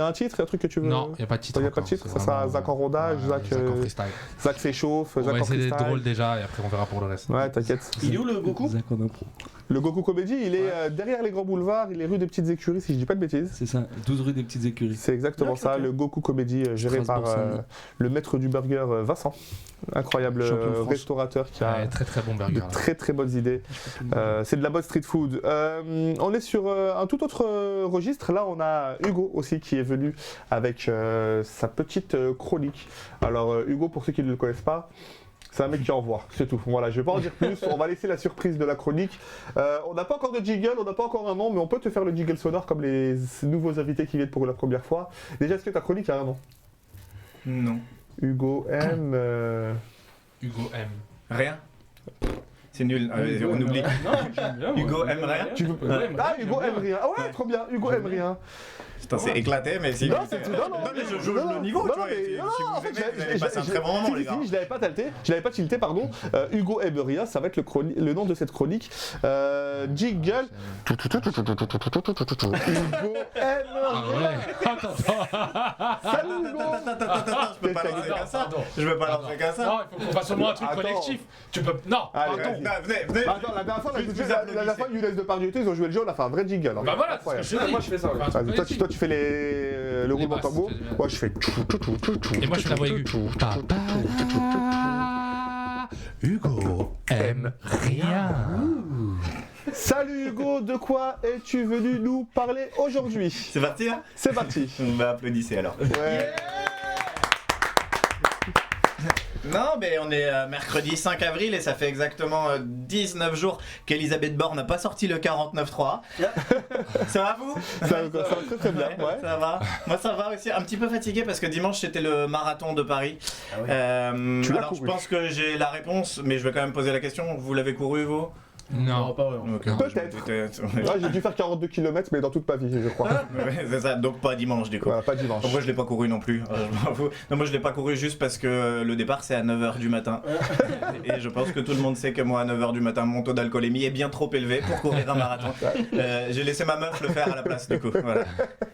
un titre, il y a un truc que tu veux... Non, il n'y a pas de titre. Il n'y a pas de encore, titre, c'est ça sera vraiment, Zach en rodage, Zach en freestyle. Zach s'échauffe, On Zach va en essayer d'être freestyle. drôle déjà et après on verra pour le reste. Ouais, t'inquiète. Il est où le Goku? Zach en impro. Le Goku Comedy, il est derrière les grands boulevards, il est rue des Petites Écuries, si je dis pas de bêtises. C'est ça, 12 rue des Petites Écuries. C'est exactement ça, le Goku Comedy géré par Strasbourg-Saint-Denis. le maître du burger Vincent, incroyable Champion de France. restaurateur qui a Ouais, très très bon burger. de là. très très bonnes idées. C'est de la bonne street food. On est sur un tout autre registre. Là, on a Hugo aussi qui est venu avec sa petite chronique. Alors Hugo, pour ceux qui ne le connaissent pas, c'est un mec qui envoie, c'est tout. Voilà, je vais pas en dire plus. On va laisser la surprise de la chronique. On n'a pas encore de jingle, on n'a pas encore un nom, mais on peut te faire le jingle sonore comme les nouveaux invités qui viennent pour la première fois. Déjà, est-ce que ta chronique a un nom? Non. Hugo M. Hugo M. Rien. C'est nul, on oublie. Hugo aime rien. Tu veux... Ah, Hugo aime rien. Ah ouais, trop bien. Hugo aime rien. Putain, c'est éclaté, mais si. Non, c'est tout. Non, mais je joue le niveau, tu vois. Si vous aimez, vous allez passer un très bon moment, les gars. Je l'avais pas tilté, pardon. Hugo aime rien, ça va être le nom de cette chronique. Jingle. Hugo aime Ah rien. ouais. Attends. Salut Hugo. Attends, je peux pas lancer qu'à ça. Je peux pas lancer qu'à ça. Non, il faut qu'on fasse au moins un truc Attends. collectif. Tu peux. Non, Allez, pardon. vas-y. Venez. Bah, attends, la dernière fois, la dernière fois, Younes Depardieu, ils ont joué le jeu, on a fait un vrai jingle. hein. Bah voilà, c'est ce que je te dis. Moi, je fais ça, ouais. Vas-y, toi, tu fais le roulement de basses, tambour. c'est bien. Moi, je fais. Et moi je fais la voix aiguë. Hugo aime rien. Salut Hugo, de quoi es-tu venu nous parler aujourd'hui? C'est parti là. C'est parti. On va applaudir alors. Ouais. Non, mais on est mercredi 5 avril et ça fait exactement 19 jours qu'Elisabeth Borne n'a pas sorti le 49.3. Ça va vous? Ça va très très bien, ouais. Ça va. Moi ça va aussi. Un petit peu fatigué parce que dimanche c'était le marathon de Paris. Ah oui. Tu l'as alors couru. je pense que j'ai la réponse, mais je vais quand même poser la question. Vous l'avez couru vous? Non. pas vraiment. Ok, Peut-être. Ouais, Ouais, j'ai dû faire 42 km, mais dans toute ma vie, je crois. c'est ça, donc pas dimanche du coup. Voilà, pas dimanche. Moi je l'ai pas couru non plus, je m'en fous. Non, moi je l'ai pas couru juste parce que le départ c'est à 9h du matin. Et je pense que tout le monde sait que moi à 9h du matin mon taux d'alcoolémie est bien trop élevé pour courir un marathon. J'ai laissé ma meuf le faire à la place du coup. Voilà.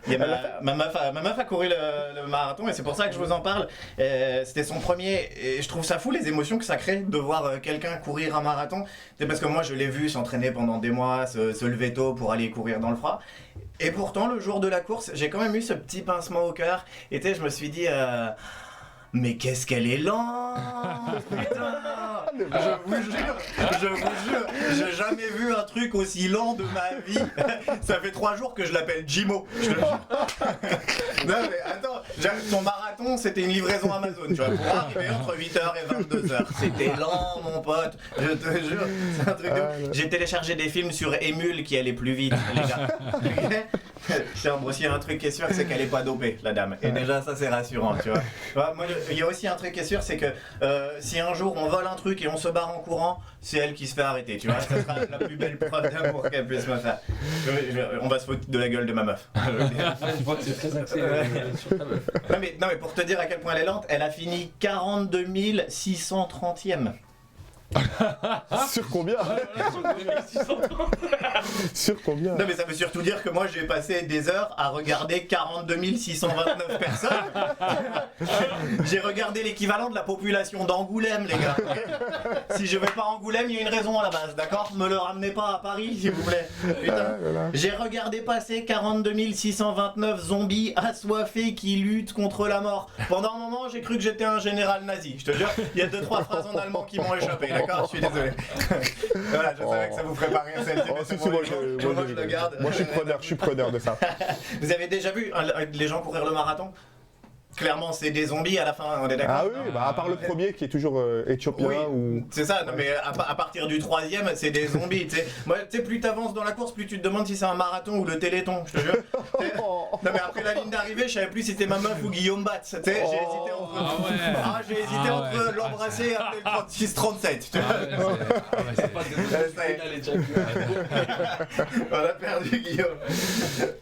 Il y a ma meuf a couru le marathon et c'est pour ça que je vous en parle. C'était son premier et je trouve ça fou les émotions que ça crée de voir quelqu'un courir un marathon. C'est parce que moi je l'ai vu s'entraîner pendant des mois, se lever tôt pour aller courir dans le froid. Et pourtant, le jour de la course, j'ai quand même eu ce petit pincement au cœur. Et tu sais, je me suis dit, mais qu'est-ce qu'elle est lente, putain! Je vous jure, j'ai jamais vu un truc aussi lent de ma vie. Ça fait 3 jours que je l'appelle Jimo. Je te le jure. Non mais attends, ton marathon c'était une livraison Amazon, tu vois, pour arriver entre 8h et 22h. C'était lent mon pote, je te jure, c'est un truc de ouf. J'ai téléchargé des films sur Emule qui allaient plus vite, les gars. Tiens, bon, s'il y a un truc qui est sûr, c'est qu'elle est pas dopée, la dame. Et déjà, ça, c'est rassurant, tu vois. Moi, il y a aussi un truc qui est sûr, c'est que si un jour on vole un truc et on se barre en courant, c'est elle qui se fait arrêter, tu vois. Ça sera la plus belle preuve d'amour qu'elle puisse me faire. On va se foutre de la gueule de ma meuf. Je vois que c'est très axé sur ta meuf. Non, mais pour te dire à quel point elle est lente, elle a fini 42 630e. Sur combien? Sur combien? Non mais ça veut surtout dire que moi j'ai passé des heures à regarder 42 629 personnes. J'ai regardé l'équivalent de la population d'Angoulême, les gars. Si je vais pas à Angoulême, il y a une raison à la base, d'accord? Me le ramenez pas à Paris, s'il vous plaît. Putain. J'ai regardé passer 42 629 zombies assoiffés qui luttent contre la mort. Pendant un moment, j'ai cru que j'étais un général nazi. Je te jure, il y a 2-3 phrases en allemand qui m'ont échappé. D'accord, je suis désolé. Voilà, je savais que ça vous ferait pas rire celle-ci. Oh, si, moi, je le garde. Moi, je suis preneur de ça. Vous avez déjà vu les gens courir le marathon? Clairement, c'est des zombies à la fin, on est d'accord? Ah oui, bah à part le premier qui est toujours éthiopien oui, ou... c'est ça, non, mais à partir du troisième, c'est des zombies, tu sais. Moi, tu sais, plus t'avances dans la course, plus tu te demandes si c'est un marathon ou le téléthon, je te jure. Non mais après la ligne d'arrivée, je savais plus si c'était ma meuf ou Guillaume Batz, tu sais, j'ai hésité entre... j'ai hésité entre l'embrasser et appeler le 36-37, tu vois. On a perdu Guillaume.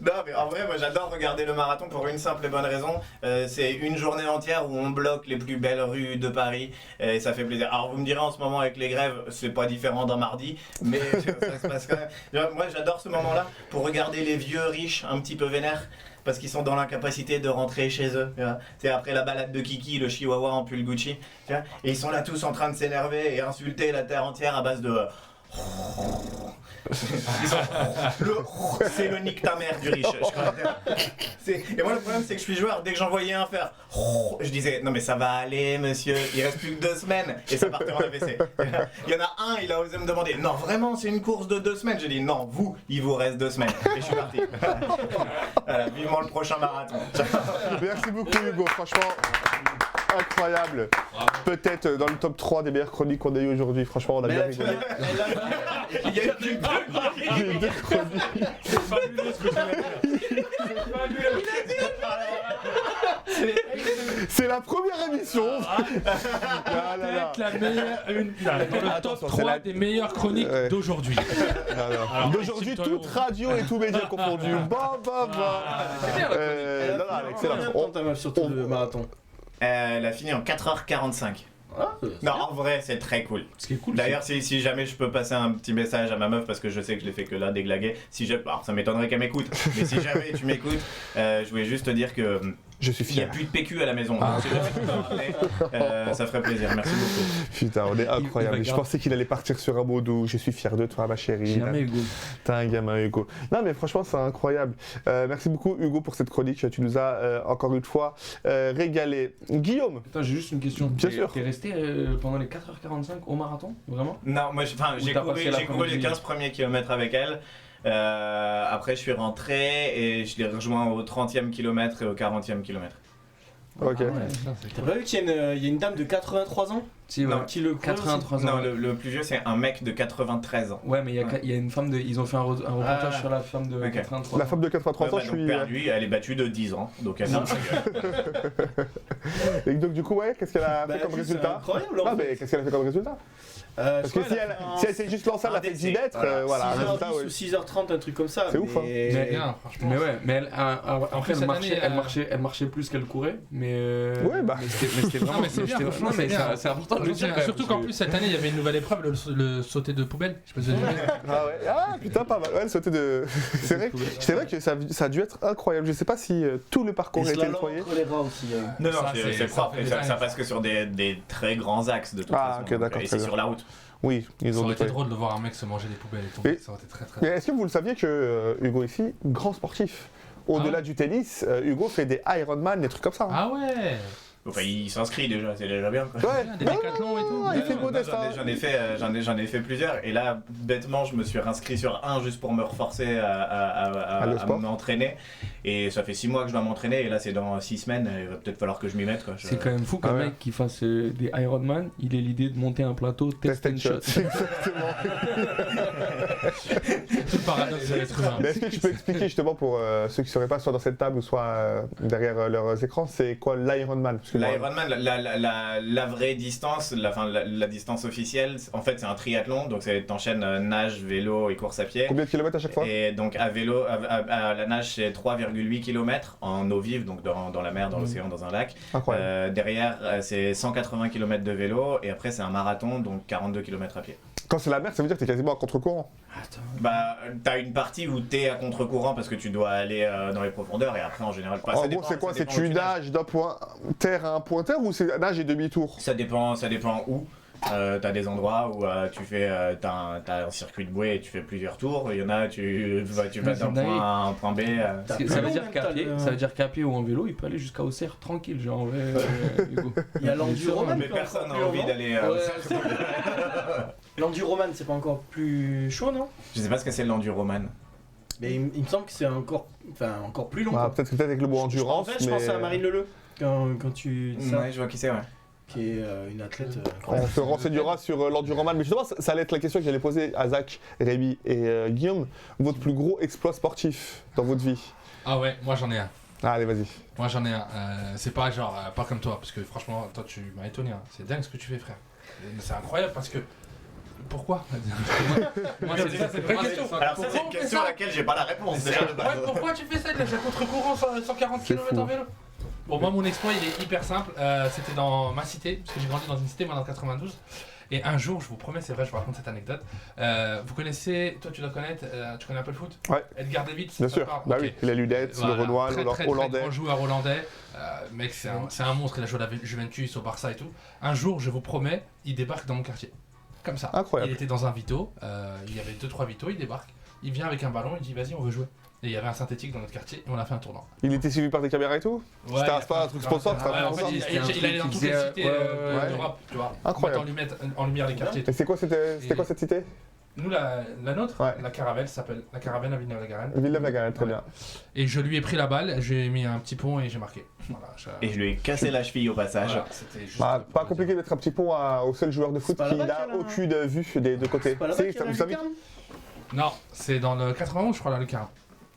Non mais en vrai, moi j'adore regarder le marathon pour une simple et bonne raison, c'est une journée entière où on bloque les plus belles rues de Paris et ça fait plaisir. Alors vous me direz en ce moment avec les grèves, c'est pas différent d'un mardi, mais ça se passe quand même. Moi j'adore ce moment-là pour regarder les vieux riches un petit peu vénères. Parce qu'ils sont dans l'incapacité de rentrer chez eux. C'est après la balade de Kiki, le chihuahua en pull Gucci. Et ils sont là tous en train de s'énerver et insulter la terre entière à base de... c'est le nique ta mère du riche, je crois. Et moi le problème c'est que je suis joueur, dès que j'en voyais un faire, je disais non mais ça va aller monsieur, il reste plus que 2 semaines et ça partait en AVC. Il y en a un, il a osé me demander non vraiment c'est une course de 2 semaines, j'ai dit non vous, il vous reste 2 semaines et je suis parti. Voilà, vivement le prochain marathon. Merci beaucoup Hugo, franchement incroyable. Peut-être dans le top 3 des meilleures chroniques qu'on a eu aujourd'hui, franchement on a bien rigolé. Il y a eu deux chroniques. C'est fabuleux ce que tu C'est la première émission. Peut-être la meilleure, dans le top 3 des meilleures chroniques d'aujourd'hui. D'aujourd'hui, toute radio et tout média confondu. C'est bien la chronique. Excellent. On t'a surtout le marathon. Elle a fini en 4h45. Non, en vrai, c'est très cool. Ce qui est cool. D'ailleurs, si jamais je peux passer un petit message à ma meuf, parce que je sais que je l'ai fait que là, déglaguer. Alors, ça m'étonnerait qu'elle m'écoute. Mais si jamais tu m'écoutes, je voulais juste te dire que. Je suis Il n'y a fier. plus de PQ à la maison. Donc, si jamais tu peux en parler, ça ferait plaisir. Merci beaucoup. Putain, on est incroyable. Je pensais qu'il allait partir sur un mot doux. Je suis fier de toi, ma chérie. Jamais Hugo. T'es un gamin, Hugo. Non, mais franchement, c'est incroyable. Merci beaucoup, Hugo, pour cette chronique. Tu nous as encore une fois régalé. Guillaume. Attends, j'ai juste une question. Bien sûr. T'es resté pendant les 4h45 au marathon? Vraiment? Non, moi, j'ai couru les 15 premiers kilomètres avec elle. Après, je suis rentré et je l'ai rejoint au 30e kilomètre et au 40e kilomètre. Ok. T'as pas vu qu'il y a une dame de 83 ans Si, ouais. qui le court 83 ans. Non, le plus vieux, c'est un mec de 93 ans. Ouais, mais il y a une femme de. Ils ont fait un reportage sur la femme de 83 ans. La femme de 83 ans, je suis. Perdu, elle est battue de 10 ans, donc elle Et donc, du coup, ouais, qu'est-ce qu'elle a fait comme résultat? Incroyable. Ah, mais qu'est-ce qu'elle a fait comme résultat? Parce que si elle s'est juste lancée à la fête du lettre, voilà, un résultat, 6h10 ou 6h30, un truc comme ça. C'est ouf, hein. C'est bien, franchement. Mais ouais, mais après cette année, elle marchait plus qu'elle courait, mais. Ouais, bah. Mais c'était vraiment. Non, mais c'est bien, franchement, c'est bien. C'est important de le dire. quand même, Surtout parce qu'en que- plus, cette année, il y avait une nouvelle épreuve, le sauter de poubelle. Je sais pas si vous avez vu. Ah ouais, ah putain, pas mal. Ouais, elle sautait de. C'est vrai que ça a dû être incroyable. Je sais pas si tout le parcours a été nettoyé. entre les bras aussi. Non, Ça, c'est ça propre, fait et des ça années. passe que sur des très grands axes de toute Ah, façon. ok, d'accord, Et très c'est bien. sur la route. Oui, ils Ça ont aurait été nettoyé. drôle de voir un mec se manger des poubelles et tout. Et- Ça aurait été très très. Mais est-ce que vous le saviez que Hugo ici, grand sportif, au-delà Ah ouais. du tennis, Hugo fait des Ironman, des trucs comme ça. Hein. Ah ouais. Enfin, il s'inscrit déjà, c'est déjà bien quoi. Ouais, Des décathlons et tout. il fait le Non, modeste. hein. j'en ai fait plusieurs et là bêtement je me suis réinscrit sur un juste pour me reforcer le à sport. m'entraîner et ça fait 6 mois que je dois m'entraîner et là c'est dans 6 semaines, il va peut-être falloir que je m'y mette quoi. C'est quand même fou qu'un Ah ouais. mec qui fasse des Ironman, il ait l'idée de monter un plateau test and shot. Exactement. Tout le paradoxe de l'être humain. Mais est-ce que tu peux expliquer justement pour ceux qui ne seraient pas soit dans cette table ou soit derrière leurs écrans, c'est quoi l'Ironman? Parce que moi, L'Ironman, la vraie distance, la distance officielle, en fait c'est un triathlon, donc t'enchaînes nage, vélo et course à pied. combien de kilomètres à chaque fois? Et donc à vélo, à la nage c'est 3,8 km en eau vive, donc dans la mer, dans l'océan, dans un lac. Incroyable. Derrière c'est 180 km de vélo et après c'est un marathon, donc 42 km à pied. Quand c'est la mer, ça veut dire que t'es quasiment à contre-courant. Bah t'as une partie où t'es à contre-courant parce que tu dois aller dans les profondeurs et après en général pas. En Ça gros, dépend- c'est quoi? ça C'est dépend où tu nages d'un point terre à un point terre ou c'est nage et demi-tour? Ça dépend où. T'as des endroits où t'as un circuit de bouée et tu fais plusieurs tours. Il y en a, tu vas d'un point A à un point B. Ça veut dire qu'à pied, ou en vélo, il peut aller jusqu'à Auxerre tranquille, genre en vrai, Hugo. Il y a l'enduroman. Mais personne n'a envie d'aller. L'enduroman, c'est pas encore plus chaud, non? Je sais pas ce que c'est l'enduroman. Mais il me semble que c'est encore plus long. Ah, quoi. peut-être avec le mot endurance. En fait, je pense à Marine Leleu quand tu dis ça, Ouais, je vois qui c'est, ouais. qui est une athlète. On se renseignera sur l'enduroman. Mais justement, ça allait être la question que j'allais poser à Zach, Rémi et Guillaume. Votre plus gros exploit sportif dans votre vie? Ah ouais, moi j'en ai un. Ah, allez, vas-y. Moi j'en ai un. C'est pas genre, pas comme toi, parce que franchement, toi tu m'as étonné. Hein. C'est dingue ce que tu fais, frère. C'est incroyable parce que. Pourquoi? Moi, c'est une vraie question. Alors, ça, c'est une question à laquelle j'ai pas la réponse déjà de base. Ouais, pourquoi tu fais ça? Il a contre-courant 140 C'est km en vélo. Bon, moi, mon exploit, il est hyper simple. C'était dans ma cité, parce que j'ai grandi dans une cité, moi, dans le 92. Et un jour, je vous promets, c'est vrai, je vous raconte cette anecdote. Vous connaissez, toi, tu dois connaître, tu connais un peu le foot? Ouais. Edgar Davids. Bien ça sûr. te parle Bah Ok. oui, les lunettes, Voilà, le Renoir, très hollandais. grand joueur hollandais. Mec, c'est un monstre, il a joué à la Juventus, au Barça et tout. Un jour, je vous promets, il débarque dans mon quartier. Comme ça. Incroyable. Il était dans un Vito, il y avait 2-3 Vito, il débarque. Il vient avec un ballon, il dit vas-y, on veut jouer. Et il y avait un synthétique dans notre quartier et on a fait un tournoi. Il était suivi par des caméras et tout? Ouais, C'était il a pas fait un truc sponsor, Ouais, c'était un en fait, sponsor. il allait dans toutes les cités ouais. d'Europe, tu vois. Incroyable. Mettre en lumière les quartiers. Et c'est quoi, c'était quoi cette cité? Nous, la nôtre, Ouais. la caravelle s'appelle la caravelle à Villeneuve-la-Garenne. Villeneuve-la-Garenne, très Ouais. bien. Et je lui ai pris la balle, j'ai mis un petit pont et j'ai marqué. Voilà, Et je lui ai cassé la cheville au passage. voilà, c'était juste. Bah, pas compliqué d'être un petit pont au seul joueur de foot C'est pas qui là-bas n'a qu'il y a la- aucune vue des deux côtés. C'est pas là-bas C'est- qu'il y a la vous savez lucarne? Non, c'est dans le 91, je crois, la lucarne.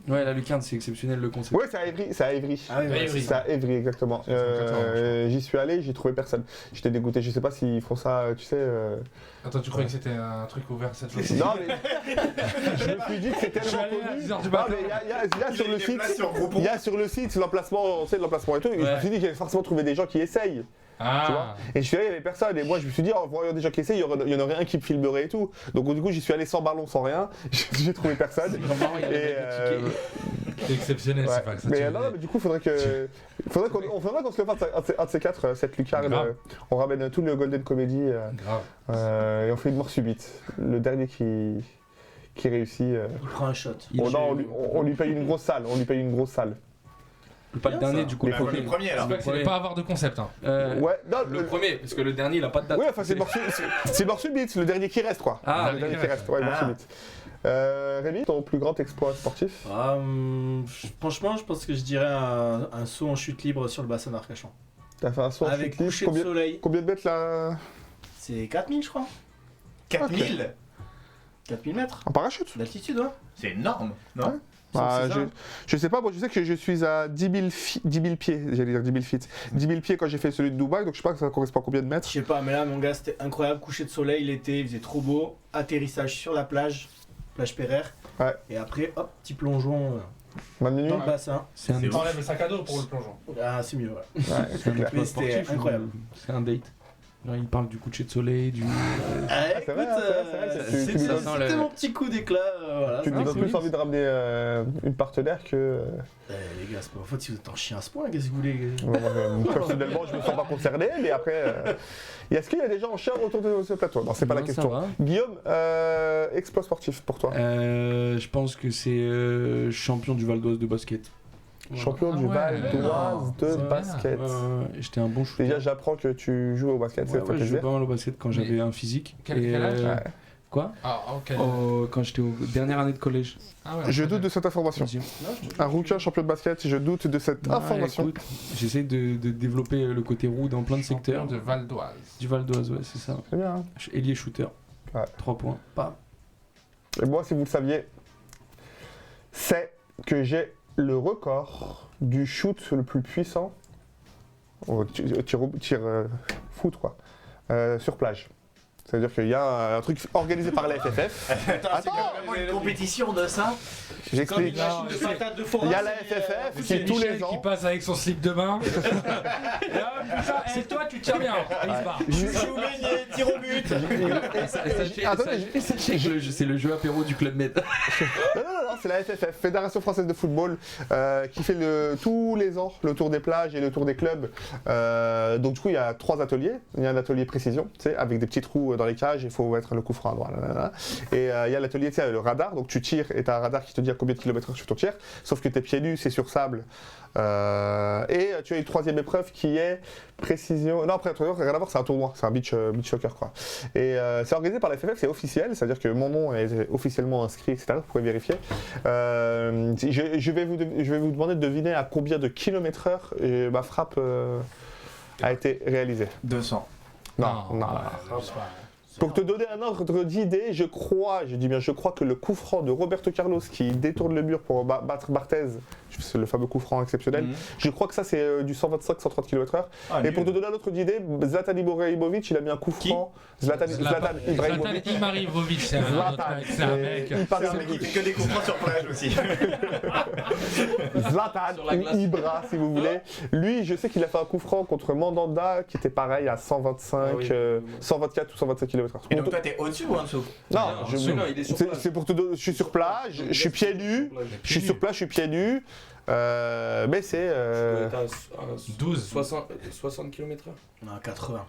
Ouais, la lucarne, c'est exceptionnel le concept. Ouais, c'est à Évry. C'est à Évry. Ah oui, ouais, Évry. C'est à Évry, exactement. C'est en 91, J'y suis allé, j'ai trouvé personne. J'étais dégoûté. Je sais pas s'ils font ça, tu sais. Attends, tu croyais que c'était un truc ouvert cette journée? Non, mais je me suis dit que c'était tellement allé à connu. 10 heures du Non, matin. mais il y a sur le site. Sur Il y a sur le site l'emplacement, tu sais, l'emplacement et tout. Et je me suis dit qu'il y avait forcément trouvé des gens qui essayent. Tu vois. Ah, Et je suis allé, il n'y avait personne. Et moi, je me suis dit, en voyant des gens qui essayent, il y en aurait un qui me filmerait et tout. Donc, du coup, j'y suis allé sans ballon, sans rien. J'ai trouvé personne. Et, c'est exceptionnel, ouais. c'est pas que ça. Mais tu- non, mais du coup, faudrait qu'on se le fasse un de ces quatre, cette lucarne. Grave. On ramène tout le Golden Comedy Grave. et on fait une mort subite. Le dernier qui réussit. Il prend un shot. On lui paye une grosse salle. On lui paye une grosse salle. Pas le dernier, du coup, Le premier alors. J'espère que c'est pas avoir de concept. Hein. Ouais, non, Le premier, parce que le dernier, il a pas de date. Oui, enfin, c'est mort subite, le dernier qui reste, quoi. Ah, le dernier qui reste, ouais, mort Ah. subite. Rémi, ton plus grand exploit sportif? Franchement, je pense que je dirais un saut en chute libre sur le bassin d'Arcachon. T'as fait un saut en Avec chute libre, coucher de soleil. combien de mètres là? C'est 4000, je crois. 4000 4000 mètres En parachute? d'altitude, ouais. C'est énorme, non? Bah, c'est ça. je sais pas, moi je sais que je suis à 10 000 pieds, j'allais dire 10 000 feet. 10 000 pieds quand j'ai fait celui de Dubaï, donc je sais pas que ça correspond à combien de Je mètres. sais pas, mais là, mon gars, c'était incroyable. Coucher de soleil l'été, il faisait trop beau. Atterrissage sur la plage Pereire. Ouais. Et après, hop, petit plongeon Bonne nuit? dans le bassin. C'est un, C'est T'enlèves le sac à dos pour le plongeon. Ah, c'est mieux, ouais. Ouais, c'est clair. Mais c'était incroyable. C'est un date. Genre, il parle du coucher de soleil, du. Ah, c'est écoute, vrai, c'est vrai, tu me c'était donnes- c'était mon petit coup d'éclat. Voilà. Tu me donnes plus envie de ramener une partenaire que. Les gars, c'est pas ma faute si vous êtes en chien à ce point, qu'est-ce que vous voulez Personnellement, je me sens pas concerné, mais après. Est-ce qu'il y a des gens en chien autour de ce plateau? Non, c'est pas la Non, ça question. va. Guillaume, exploit sportif pour toi? Je pense que c'est champion du Val d'Oise de basket. champion du Val d'Oise de basket. J'étais un bon shooter. Déjà, j'apprends que tu joues au basket, Ouais, ça fait je jouais plaisir. pas mal au basket quand j'avais un physique. Quel âge Ouais. Quoi Ah, ok. Quand j'étais aux dernière année de collège. Ah ouais, Je ok. doute de cette information. Un rookie champion de basket, je doute de cette information. Écoute, j'essaie de développer le côté roux dans plein de secteurs. Champion de Val d'Oise. Du Val d'Oise, ouais, c'est ça. C'est bien. Hein. Je suis ailier shooter. Ouais. 3 points. Pas. Et moi, si vous le saviez, c'est que j'ai le record du shoot le plus puissant, tir foot quoi, sur plage. C'est-à-dire qu'il y a un truc organisé par la FFF. Attends, vraiment une compétition de ça? Comme J'explique. une machine de patates de forage. Il y a la FFF C'est qui tous les Michel qui ans. passe avec son slip de bain. Et toi, tu tires bien. Et il se barre. Chouchou Meunier, tir au but. Attendez, C'est le jeu apéro du Club Med. non, c'est la FFF, Fédération Française de Football, qui fait tous les ans le tour des plages et le tour des clubs. Donc du coup, il y a 3 ateliers. Il y a un atelier précision, tu sais, avec des petits trous dans les cages, il faut mettre le coup franc à droite. Et il y a l'atelier, tu sais, le radar, donc tu tires et tu as un radar qui te dit à combien de kilomètres sur ton tir, sauf que tes pieds nus, c'est sur sable. Et tu as une 3e épreuve qui est précision. Non, après, rien à voir, c'est un tournoi, c'est un beach soccer quoi. Et c'est organisé par la FFF, c'est officiel, c'est-à-dire que mon nom est officiellement inscrit, etc. Vous pouvez vérifier. Je vais vous demander de deviner à combien de kilomètres heure ma frappe a été réalisée. 200. Non. je sais pas. Pour te donner un ordre d'idée, je crois que le coup franc de Roberto Carlos qui détourne le mur pour battre Barthez, c'est le fameux coup franc exceptionnel, je crois que ça c'est du 125-130 km/h. Et pour te donner un ordre d'idée, Zlatan Ibrahimovic, il a mis un coup franc. Zlatan Ibrahimovic. Ibrahimovic, c'est un mec. Il fait que des coups francs sur plage aussi. Zlatan ou Ibra si vous voulez. Lui, je sais qu'il a fait un coup franc contre Mandanda qui était pareil à 125, 124 ou 127 km/h. Et donc toi t'es au-dessus ou en dessous? Non, il est sur place. c'est pour te donner. Je suis sur plage, je suis pieds nus, je suis sur plage, je suis pieds nus. Mais c'est 12. 60 km/h. Non, 80.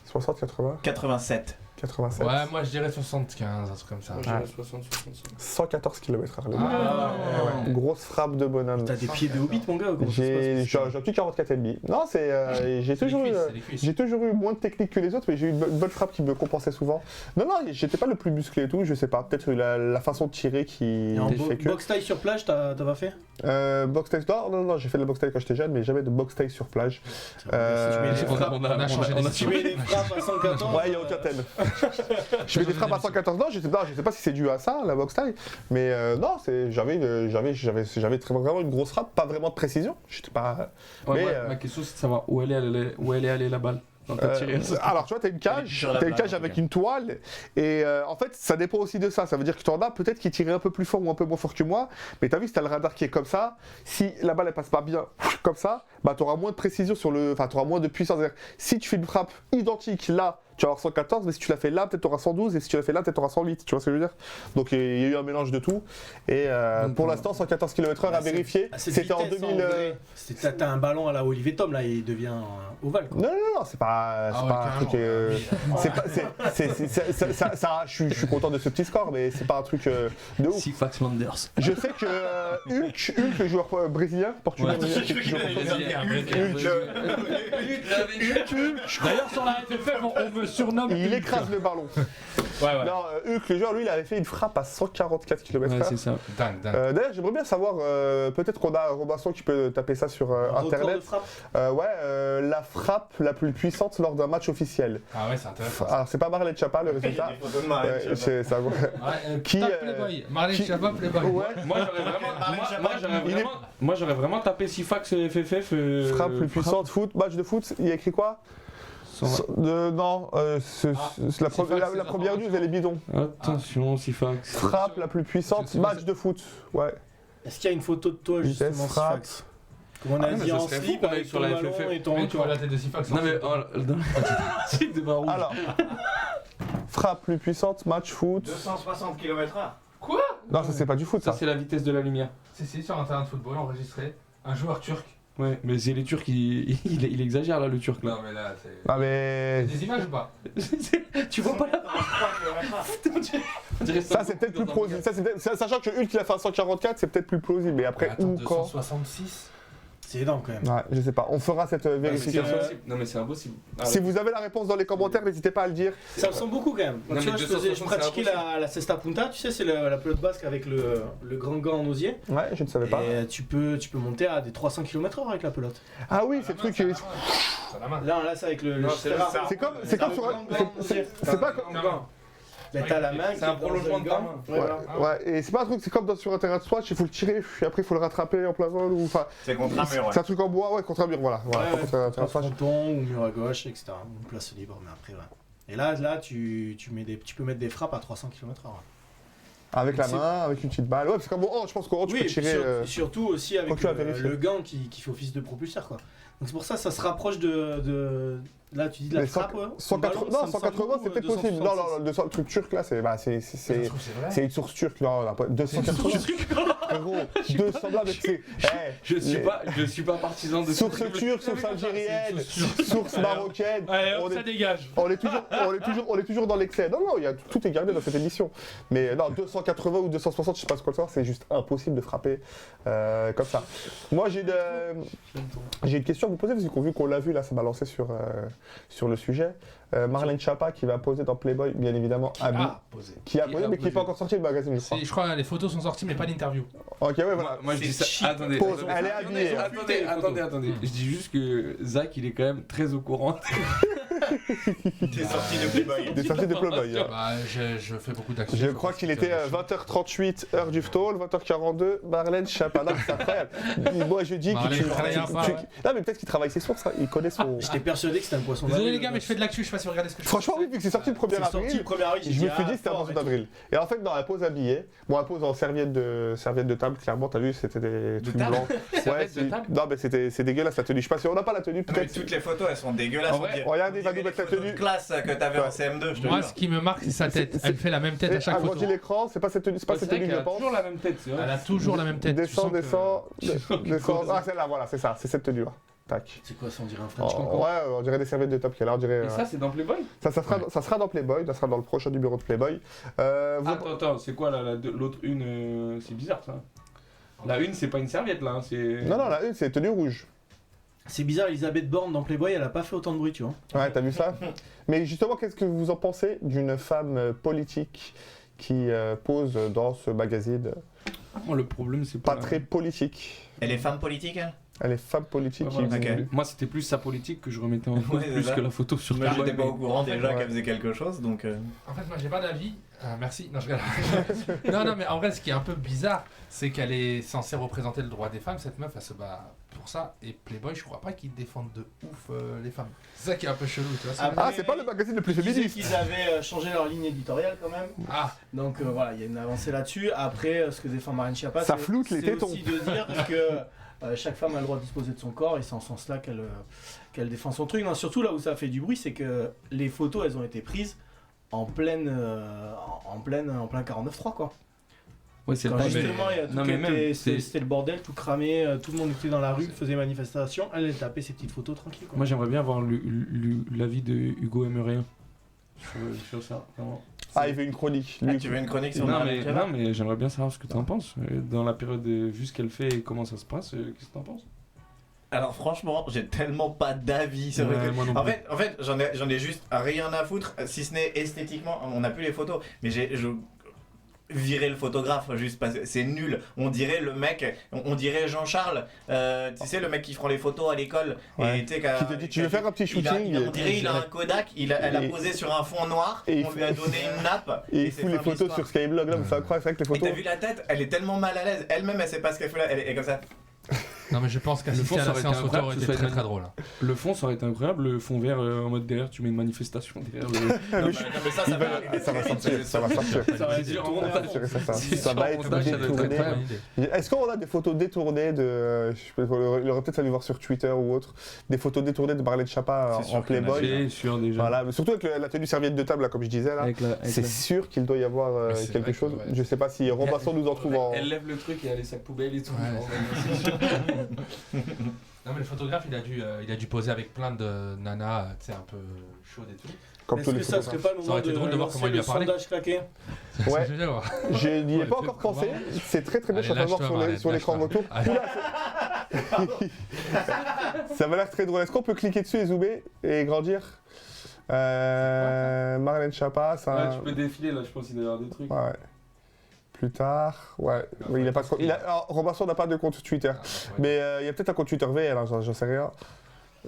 60, 80, 87. 87. Ouais, moi je dirais 75, un truc comme ça. Moi, je dirais 60, 65. 114 km/h. Ah, Ouais. Grosse frappe de bonhomme. T'as des pieds de hobbit, mon gars, ou comment ça se J'ai passe un petit 44,5. Non, j'ai toujours eu moins de technique que les autres, mais j'ai eu une bonne frappe qui me compensait souvent. Non, j'étais pas le plus musclé et tout, je sais pas. Peut-être la façon de tirer qui Et en fait que. box taille sur plage, t'as pas fait? Box taille, non, j'ai fait de la box taille quand j'étais jeune, mais jamais de box taille sur plage. On a changé Tu d'émission. mets des frappes à 114. Ouais, il y a aucun thème. Je mets des frappes à 114. Non, je sais pas si c'est dû à ça, la box taille. Mais non, j'avais vraiment une grosse frappe, pas vraiment de précision. J'étais pas. Ouais, mais, ma question c'est de savoir où elle est allée la balle. Quand t'as tiré. Alors tu vois, t'as une cage avec une toile et en fait ça dépend aussi de ça. Ça veut dire que t'en as peut-être qui tiraient un peu plus fort ou un peu moins fort que moi, mais t'as vu, si t'as le radar qui est comme ça, si la balle elle passe pas bien comme ça, bah t'auras moins de précision t'auras moins de puissance. C'est-à-dire, si tu fais une frappe identique là, tu vas avoir 114, mais si tu l'as fait là, peut-être tu auras 112, et si tu l'as fait là, peut-être tu auras 108, tu vois ce que je veux dire? Donc il y a eu un mélange de tout, et pour l'instant 114 km/h à vérifier, c'était en 2000... T'as un ballon à la Olivier Tom, là, il devient ovale, quoi. Non, c'est pas un truc... Je suis content de ce petit score, mais c'est pas un truc de ouf. Sifax Landers. Je sais que Hulk, le joueur brésilien, portugais, D'ailleurs, sur la FFF, on me surnomme. il écrase le ballon. Ouais. Non, Hulk, le joueur, lui, il avait fait une frappe à 144 km/h. Ouais, c'est ça. Dingue. D'ailleurs, j'aimerais bien savoir, peut-être qu'on a Robinson qui peut taper ça sur internet. La frappe la plus puissante lors d'un match officiel. Ah ouais, c'est intéressant. Alors, c'est pas Marlène Chapa le résultat. Ouais, c'est ça. Qui, Playboy. Marlène Chapa, Playboy. Ouais. Moi j'aurais vraiment tapé Sifax FFF. Frappe plus puissante, foot, match de foot, il y a écrit quoi? Non, la première news, elle est bidon. Attention, Sifax. Frappe la plus puissante, match de foot. Ouais. Est-ce qu'il y a une photo de toi, justement, Vitesse, frappe. Sifax? Comme on a dit en slip avec sur ton la ballon FFF. et ton Tu vois la tête de Sifax. Non mais dans le truc de Barouge. Alors, frappe plus puissante, match foot. 260 km/h. Non, ça c'est pas du foot Ça ça. c'est la vitesse de la lumière. C'est sur un terrain de football enregistré. Un joueur turc Ouais, mais c'est les Turcs, il exagère là, le Turc là. Non, mais là, c'est. Ah mais... Des images ou pas? Tu vois pas là? Ça c'est peut-être plus plausible. Sachant que Hulk il a fait un 144, c'est peut-être plus plausible. Mais après, Attends, où, quand... 266. C'est énorme quand même. Ouais, je sais pas. On fera cette vérification. Non mais c'est impossible. Si vous avez la réponse dans les commentaires, n'hésitez pas à le dire. Ça me semble beaucoup quand même. Non, Tu mais vois, je 260, pratiquais c'est la cesta punta, tu sais, c'est la pelote basque avec le grand gant en osier. Ouais, je ne savais pas. Et tu peux monter à des 300 km/h avec la pelote. Ah oui, c'est le truc qui... C'est à la main. Là, c'est avec le. Non, c'est c'est rare. ça. C'est comme sur un... C'est pas comme... Mais t'as la main qui C'est un est dans prolongement le de gant. ta main. Ouais, voilà. Ouais, et c'est pas un truc, c'est comme sur un terrain de squash, il faut le tirer, puis après il faut le rattraper en plein vol, ou enfin... C'est contre un mur, ouais. C'est un truc en bois, ouais, contre un mur, voilà. Voilà, Ouais, pas contre un terrain Un de squash. fronton ou mur à gauche, etc. Une place libre, mais après, ouais. Et là tu peux mettre des frappes à 300 km/h. Avec la main, avec une petite balle. Ouais, parce qu'en je pense qu'en haut, tu Oui, peux et puis tirer... surtout aussi avec Faut que tu la vérifies. le gant qui fait office de propulseur, quoi. Donc c'est pour ça que ça se rapproche de... Là, tu dis de la Mais frappe, ouais. 180, non, 180 c'est peut-être possible. Non, non, le truc turc là, c'est une source turque. Non, on a pas 280. Frérot, 200 là, mais c'est. Je suis pas partisan de Source turque, source algérienne, source marocaine. Allez, hop, On ça est- dégage. On est toujours dans l'excès. Non, non, tout est gardé dans cette émission. Mais non, 280 ou 260, je sais pas ce qu'on sort, c'est juste impossible de frapper comme ça. Moi, j'ai une question à vous poser, parce que vu qu'on l'a vu, là, ça m'a lancé sur le sujet. Marlène Schiappa qui va poser dans Playboy, bien évidemment, habillée. Posé. Qui a posé, mais qui n'est pas encore sorti le magazine, je crois. Je crois que les photos sont sorties, mais pas d'interview. Ok, ouais, voilà. Moi je dis ça. Attendez. Pause, elle est habillée. Attendez. Je dis juste que Zach il est quand même très au courant. T'es sorti de Playboy. Des sorties de Playboy. Bah, je fais beaucoup d'actions. Je crois qu'il était 20h38 heure du Ftol, 20h42 Marlène Schiappa. Non, c'est incroyable. Moi je dis que Marlène, il travaille pas, ouais. Non, mais peut-être qu'il travaille ses sources, hein. Il connaît son. J'étais persuadé que c'était un poisson Désolé d'avril, les gars, mais je fais de l'actu, je sais pas si vous regardez ce que je fais. Franchement, oui, vu que c'est sorti le 1er C'est sorti avril. le 1er avril, Je me suis dit c'était un poisson d'avril. Et en fait, dans la pause habillée, bon, la pause en serviette de table, clairement, t'as vu, c'était des trucs table blancs. Ouais, non, mais c'est dégueulasse la tenue. Je sais pas si on n'a pas la tenue, Mais peut-être. toutes les photos, elles sont dégueulasses. En vrai, regardez, il va nous mettre la tenue. Classe que t'avais en CM2, je te Moi, jure. ce qui me marque, c'est sa tête. Elle fait la même tête à chaque photo. Agrandis l'écran, c'est pas cette tenue, que je pense. toujours la même tête, c'est vrai. Elle a toujours la même tête. Tu Descends, sens que- descends. Ah, celle-là, voilà, c'est ça, c'est cette tenue-là. Tac. C'est quoi ça, on dirait un Oh, French Concord? ouais, on dirait des serviettes de top qu'elle a, on dirait. Et ça c'est dans Playboy? Ça sera dans Playboy, ça sera dans le prochain numéro de Playboy. Attends, c'est quoi l'autre une? C'est bizarre ça. La une c'est pas une serviette là, c'est. Non, la une, c'est tenue rouge. C'est bizarre, Elisabeth Borne dans Playboy, elle a pas fait autant de bruit, tu vois. Ouais, t'as vu ça? Mais justement, qu'est-ce que vous en pensez d'une femme politique qui pose dans ce magazine Moi le problème c'est pas très politique? Elle est femme politique, elle? Elle est femme politique Ouais, voilà, qui... Ok. Moi c'était plus sa politique que je remettais en cause Ouais, c'est plus ça. que la photo sur Moi, Playboy. j'étais pas au courant déjà Ouais. qu'elle faisait quelque chose, donc. En fait, moi, j'ai pas d'avis. Merci. Non, je rigole. non, mais en vrai, ce qui est un peu bizarre, c'est qu'elle est censée représenter le droit des femmes. Cette meuf, elle se bat pour ça. Et Playboy, je crois pas qu'ils défendent de ouf les femmes. C'est ça qui est un peu chelou, tu vois. Ah, c'est pas le magazine le plus Ils disaient féministe. qu'ils avaient changé leur ligne éditoriale quand même. Ah, Donc voilà, il y a une avancée là-dessus. Après, ce que défend Marlène Schiappa, Ça floute les tétons. C'est aussi de dire que chaque femme a le droit de disposer de son corps et c'est en ce sens-là qu'elle défend son truc. Non, surtout là où ça fait du bruit, c'est que les photos, elles ont été prises en plein 49.3 quoi. Ouais, c'est Quand le justement, il y a tout Non, qui mais était- même, c'était le bordel, tout cramé, tout le monde était dans la rue, faisait manifestation. Elle tapait ses petites photos tranquille. Quoi. Moi j'aimerais bien avoir l'avis de Hugo Emery sur ça. Vraiment. Ah, il veut une chronique. Ah, Lui, tu veux une chronique sur Non Marlène mais, Schiappa? non mais j'aimerais bien savoir ce que tu en penses. Dans la période, vu ce qu'elle fait et comment ça se passe, qu'est-ce que tu en penses? Alors franchement, j'ai tellement pas d'avis sur le Ouais, truc. moi non En plus. fait, j'en ai juste rien à foutre, si ce n'est esthétiquement, on n'a plus les photos, mais je virer le photographe juste parce que c'est nul. On dirait le mec, on dirait Jean-Charles, tu sais le mec qui prend les photos à l'école Ouais. et tu sais qui te dit, tu veux faire un petit shooting on dirait il a un Kodak, elle a posé sur un fond noir, Et il on faut- lui a donné une nappe et il c'est fout les fin de photos l'histoire. sur Skyblog, là, vous savez quoi, c'est vrai que les Mais t'as photos... vu la tête, elle est tellement mal à l'aise, elle-même elle sait pas ce qu'elle fait là, elle est comme ça. non, mais je pense Le qu'assister fond, à ça la aurait séance été photo aurait incroyable, été ce soit très une- très drôle. Hein. Le fond ça aurait été incroyable, le fond vert en mode derrière tu mets une manifestation derrière le... Non, mais ça Il va va- arriver ça va très vite, sortir, ça va sortir. Ça va C'est être dur, tourné on à va fond. Ça va être Montage, ça doit être détourné. très bonne idée. Est-ce qu'on a des photos détournées de... Il aurait peut-être fallu voir sur Twitter ou autre, des photos détournées de Marlène Schiappa C'est sûr en qu'il y en a Playboy. C'est sûr déjà. Voilà, mais surtout avec la tenue serviette de table, là, comme je disais, là. Avec C'est sûr qu'il doit y avoir C'est quelque vrai chose. que, ouais. Je sais pas si Robinson nous en trouve en... Elle lève le truc et elle a les sacs poubelles et tout. Ouais. C'est sûr. Non mais le photographe il a dû poser avec plein de nanas, tu sais, un peu chaudes et tout. Comme tous Est-ce les que ça serait photographes. pas le Ça moment aurait été drôle de voir lancer comment il lui a le parlé. sondage claqué? Ouais. Je vais voir. Je n'y ai Ouais, pas le encore truc pensé, comment c'est très très bien, je Allez, suis en train de voir lâche-toi, Marlène, sur l'écran de lâche-toi. retour. Ça m'a l'air très drôle. Est-ce qu'on peut cliquer dessus et zoomer et grandir Marlène Schiappa, ça. Ouais, tu peux défiler là, je pense qu'il doit y avoir des trucs. Ouais. Plus tard, ouais. Oui, il a pas de compte. Alors, Robinson n'a pas de compte Twitter. Ah, ouais. Mais il y a peut-être un compte Twitter VL, hein, j'en sais rien.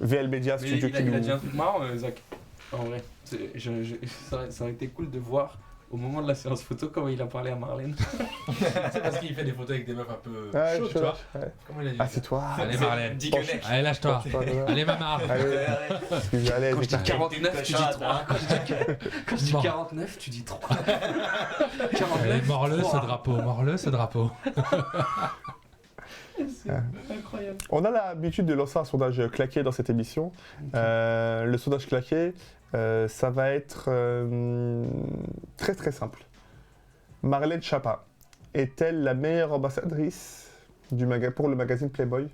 VL Media Mais Studio il qui a nous. dit un truc marrant, Zach. En vrai, ça aurait été cool de voir au moment de la séance photo comment il a parlé à Marlène. C'est parce qu'il fait des photos avec des meufs un peu Ouais, chaudes, tu vois. ouais. Comment il a dit Assieds-toi. Allez Marlène. Dis que neck. Allez lâche-toi. Allez, Allez Mamar. allez, Quand je dis écarte. 49, tu dis 3. Quand je dis Mort. 49, tu dis 3. Allez, 49, morle ce 3. drapeau, morle ce drapeau. C'est incroyable. On a l'habitude de lancer un sondage claqué dans cette émission. Le sondage claqué, ça va être très très simple. Marlène Schiappa est-elle la meilleure ambassadrice pour le magazine Playboy?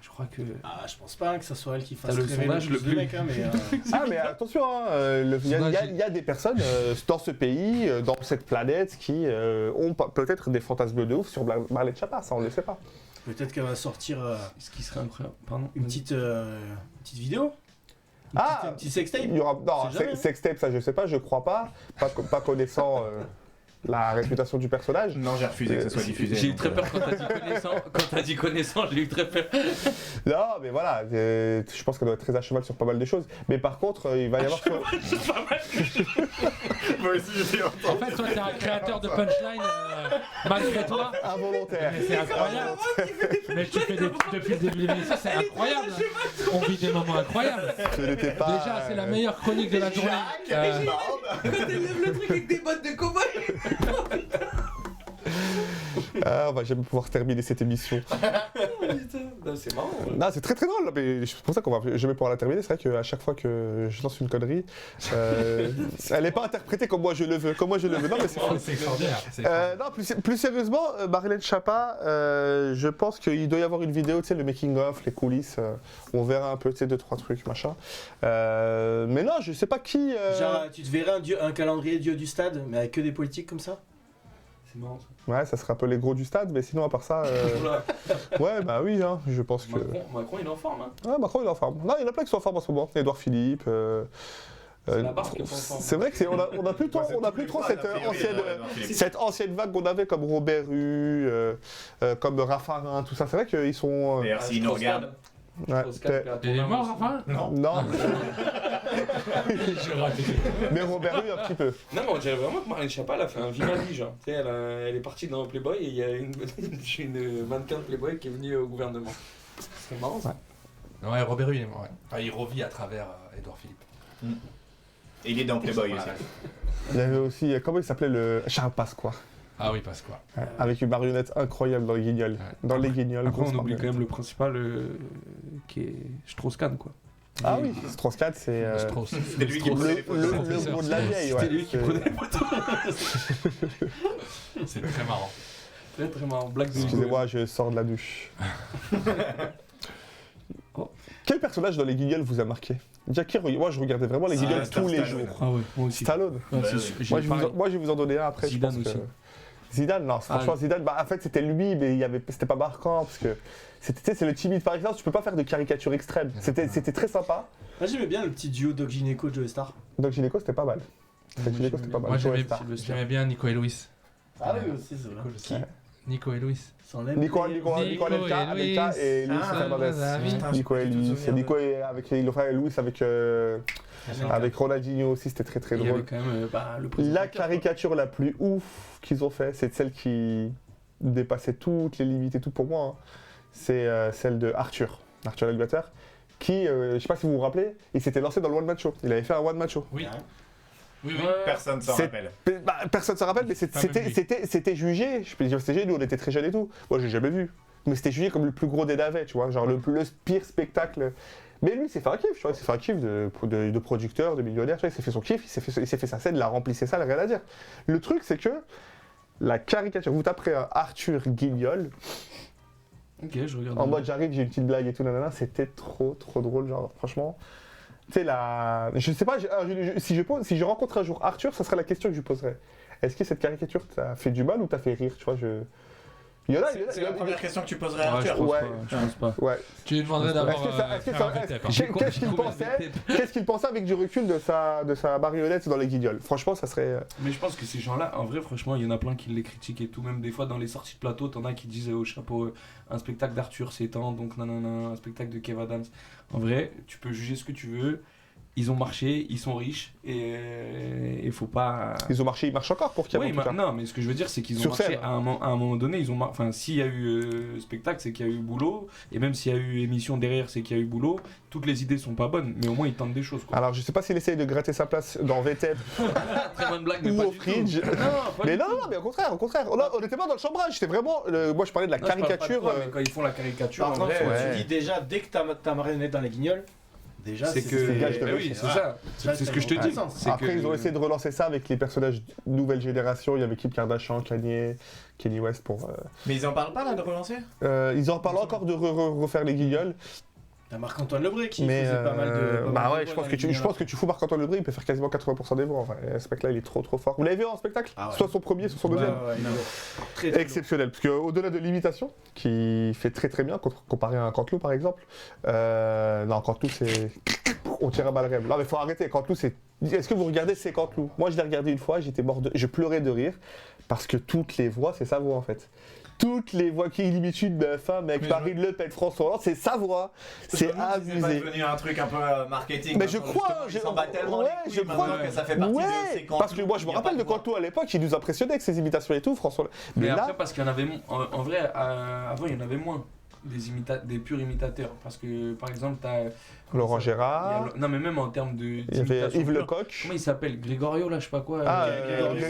Je crois que. Ah, je pense pas que ça soit elle qui fasse T'as le rêver sondage plus le de plus- mecs, hein, mais Ah mais attention, hein, il y a des personnes dans ce pays, dans cette planète qui ont peut-être des fantasmes de ouf sur Marlène Schiappa, ça on ne le sait pas. peut-être qu'elle va sortir Ce qui serait incroyable. Pardon. une petite vidéo. Ah, Un petit sextape. il y aura, non, C'est jamais, hein. sextape, ça je sais pas, je crois pas connaissant la réputation du personnage. Non, j'ai refusé que ça soit diffusé. J'ai eu donc, très peur quand t'as dit connaissant. Quand t'as dit connaissant, j'ai eu très peur. Non, mais voilà, je pense qu'elle doit être très à cheval sur pas mal de choses. Mais par contre, il va y avoir... Moi aussi, j'étais en En fait, toi, t'es un créateur de punchline malgré toi. Involontaire. Mais c'est incroyable. Mais tu fais depuis le début de l'émission, c'est incroyable. On vit des moments incroyables. Je n'étais pas... Déjà, c'est la meilleure chronique de la journée. Quand elle lève le truc avec des bottes de cow-boy. Ah, on va jamais pouvoir terminer cette émission. Non, c'est marrant. Non, c'est très très drôle, mais c'est pour ça qu'on va jamais pouvoir la terminer. C'est vrai qu'à chaque fois que je lance une connerie, elle n'est pas interprétée comme moi je le veux. Non, mais c'est fou. C'est extraordinaire. Non, plus sérieusement, Marlène Schiappa, je pense qu'il doit y avoir une vidéo, tu sais, le making-of, les coulisses, où on verra un peu, tu sais, 2-3 trucs, machin. Mais non, je sais pas qui... Genre, tu te verrais un calendrier dieu du stade, mais avec que des politiques comme ça? C'est marrant ça. Ouais, ça serait un peu les gros du stade, mais sinon, à part ça... Voilà. Ouais, bah oui, hein, je pense que... Macron, il est en forme. Hein. Ouais, Macron, il est en forme. Non, il y en a plein qui sont en forme en ce moment. Édouard Philippe... C'est la barre qui est pas en forme. c'est vrai que on a plus trop, cette ancienne vague qu'on avait comme Robert Rue, comme Raffarin, tout ça. C'est vrai qu'ils sont. D'ailleurs, s'ils nous regardent, Ouais, Il est mort, enfin non, J'ai raté. mais Robert Rue un petit peu. Non, mais on dirait vraiment que Marlène Schiappa, elle a fait un Vivaldi, genre. Tu sais, elle est partie dans Playboy et il y a une mannequin de Playboy qui est venue au gouvernement. C'est marrant ça. Ouais, Robert Rue, il est mort. Ouais. Enfin, il revit à travers Édouard Philippe. et il est dans Playboy aussi. Il y avait aussi, comment il s'appelait, le Charles Pasqua, Ah oui, parce quoi. avec une marionnette incroyable dans les Guignols. Ouais. Dans les Guignols. Après, grosse on oublie quand marionnette. même le principal qui est Strauss-Kahn, quoi. Ah oui, Strauss-Kahn, c'est Strauss. C'est lui qui Strauss. prenait les photos. le mot de la vieille. C'était Ouais, lui qui c'est- prenait les photos. C'est très marrant. Très très marrant. Blague de Excusez-moi, je sors de la douche. Oh. Quel personnage dans les Guignols vous a marqué? Moi, je regardais vraiment les Guignols tous les Stallone. jours. Ah ouais, moi aussi. Stallone. Ouais, Bah c'est oui. sûr. Moi, je vais vous en donner un après. Zidane je pense aussi. que... Zidane, non, franchement, Ah, Zidane, bah, en fait, c'était lui, mais c'était pas marquant, parce que c'est le timide par exemple, tu peux pas faire de caricature extrême. C'était très sympa. Moi j'aimais bien le petit duo Doc Gynéco Joe Star. Donc Gynéco, c'était pas mal. moi, Gynéco, c'était pas mal. Moi, Joe j'aimais Star. j'aimais bien Nico et Louis. Ah oui aussi c'est vrai. Qui Nico et Louis. Sans l'aime. Nico Nico Anelka et Louis. et Luis Ah, Fernandez. putain, Nico et Luis. Nico et avec il offrait Luis Ah, avec Ronaldinho aussi, c'était très très Il y avait drôle. quand même le président. La caricature la plus ouf qu'ils ont fait, c'est celle qui dépassait toutes les limites et tout pour moi. Hein. C'est celle de Arthur l'animateur, qui, je sais pas si vous vous rappelez, il s'était lancé dans le one man show. Il avait fait un one man show. Oui. Oui, oui. Personne s'en C'est- rappelle. Bah, personne ne se rappelle, mais Pas même lui. c'était jugé. Je peux dire c'était jugé, nous on était très jeunes et tout. Moi j'ai jamais vu. Mais c'était jugé comme le plus gros des navets, tu vois, genre le pire spectacle. Mais lui, il s'est fait un kiff, tu vois, il s'est fait un kiff de producteur, de millionnaire, tu vois, il s'est fait son kiff, il s'est fait sa scène, il a rempli ses salles, rien à dire. Le truc, c'est que la caricature, vous taperez un Arthur Guignol, Ok, je regarde. En mode j'arrive, j'ai une petite blague et tout, nanana, c'était trop drôle, genre franchement. Tu sais, je sais pas, si je rencontre un jour Arthur, ça serait la question que je lui poserais. Est-ce que cette caricature t'a fait du mal ou t'a fait rire, tu vois, Il y en a, C'est la première question que tu poserais à Ouais, je Arthur. pense pas. Ouais. Tu lui demanderais d'avoir Qu'est-ce qu'il pensait avec du recul de sa marionnette dans les guignols? Franchement, ça serait. Mais je pense que ces gens-là, en vrai, franchement, il y en a plein qui les critiquent et tout. Même des fois, dans les sorties de plateau, t'en as qui disent au chapeau un spectacle d'Arthur, c'est temps, donc nanana, un spectacle de Kev Adams. En vrai, tu peux juger ce que tu veux. Ils ont marché, ils sont riches et il faut pas. Ils ont marché, ils marchent encore pour Kev. Oui, non, mais ce que je veux dire, c'est qu'ils ont Sur marché scène. à un moment donné. Enfin, s'il y a eu spectacle, c'est qu'il y a eu boulot. Et même s'il y a eu émission derrière, c'est qu'il y a eu boulot. Toutes les idées sont pas bonnes, mais au moins ils tentent des choses. Quoi. Alors, je sais pas s'il essaye de gratter sa place dans VTEP Très bonne blague, mais ou pas au du tout. Fringe. Mais Non, mais au contraire. On était pas dans le chambrage. C'était vraiment. Moi, je parlais de la caricature. Mais quand ils font la caricature, Par en contre, vrai, ouais. tu dis déjà, dès que ta marionnette dans les guignols, déjà, c'est que. c'est gage de oui, réussite. c'est ça. C'est ce que je te dis. C'est Après, que- ils ont essayé de relancer ça avec les personnages nouvelle génération. Il y avait Kim Kardashian, Kanye West pour. Mais ils en parlent pas là de relancer? Ils en parlent encore de refaire les guignols. T'as Marc-Antoine Lebré qui Mais faisait pas mal de. bah ouais, je pense que tu fous Marc-Antoine Lebré, il peut faire quasiment 80% des voix. Enfin, ce mec-là, il est trop fort. Vous l'avez vu en spectacle? Ah ouais. Soit son premier, soit son deuxième. Très, très Exceptionnel, parce qu'au-delà de l'imitation, qui fait très bien, comparé à un Canteloup par exemple, non, Canteloup c'est. On tire à balles réelles. Non, mais faut arrêter, Canteloup c'est. Est-ce que vous regardez ces Canteloup? Moi je l'ai regardé une fois, je pleurais de rire, parce que toutes les voix, c'est sa voix en fait. Toutes les voix qui imitent une femme avec Marine Le Pen, François Hollande, c'est sa voix. C'est C'est pas abusé. devenu un truc un peu marketing. Mais je maintenant, crois, justement, ils s'en battent tellement ouais, les couilles je crois maintenant que ça fait partie de ces camps. parce que moi je me rappelle de Canteloup à l'époque, il nous impressionnait avec ses imitations et tout, François. Mais là, après, parce qu'il y en avait. En vrai, avant, il y en avait moins. Des purs imitateurs. Parce que, par exemple, t'as. Laurent il y a Gérard, non, mais même en termes de. il y avait d'imitation Yves pure. Lecoq. Comment il s'appelle? Grégorio, là, je sais pas quoi. Ah,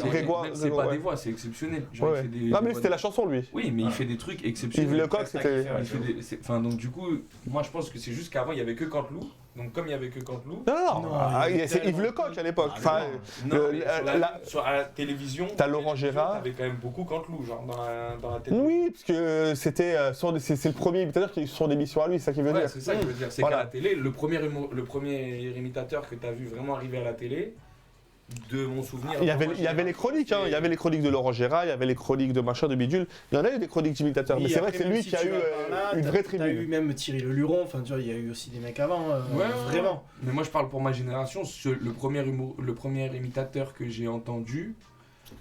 Grégoire. C'est pas ouais. des voix, c'est exceptionnel. Genre, Ouais, il fait des non mais voix c'était de- la chanson lui. Oui, mais il fait des trucs exceptionnels. Yves Lecoq, ça c'était. qui fait, Il fait enfin, donc, du coup, moi, je pense que c'est juste qu'avant, il y avait que Canteloup. Donc, comme il y avait que Canteloup. Non, Non, c'est Yves Lecoq à l'époque. Ah, Enfin, Non, mais la- sur la télévision. T'as Laurent Gérard. T'avais quand même beaucoup Canteloup, genre, dans la télé. oui, parce que c'était c'est le premier imitateur qui est sur son émission à lui, c'est ça qui veut Ouais, dire. c'est ça que je veux dire. C'est Voilà. qu'à la télé, le premier imitateur que tu as vu vraiment arriver à la télé, de mon souvenir. Il y avait les chroniques, hein. Il y avait les chroniques de Laurent Gérard, il y avait les chroniques de machin, de bidule. Il y en a eu des chroniques d'imitateurs, mais c'est vrai que c'est lui qui a eu une vraie T'as eu tribune. même Thierry Le Luron, enfin tu vois, il y a eu aussi des mecs avant, Ouais, vraiment. Mais moi, je parle pour ma génération. Le premier imitateur que j'ai entendu,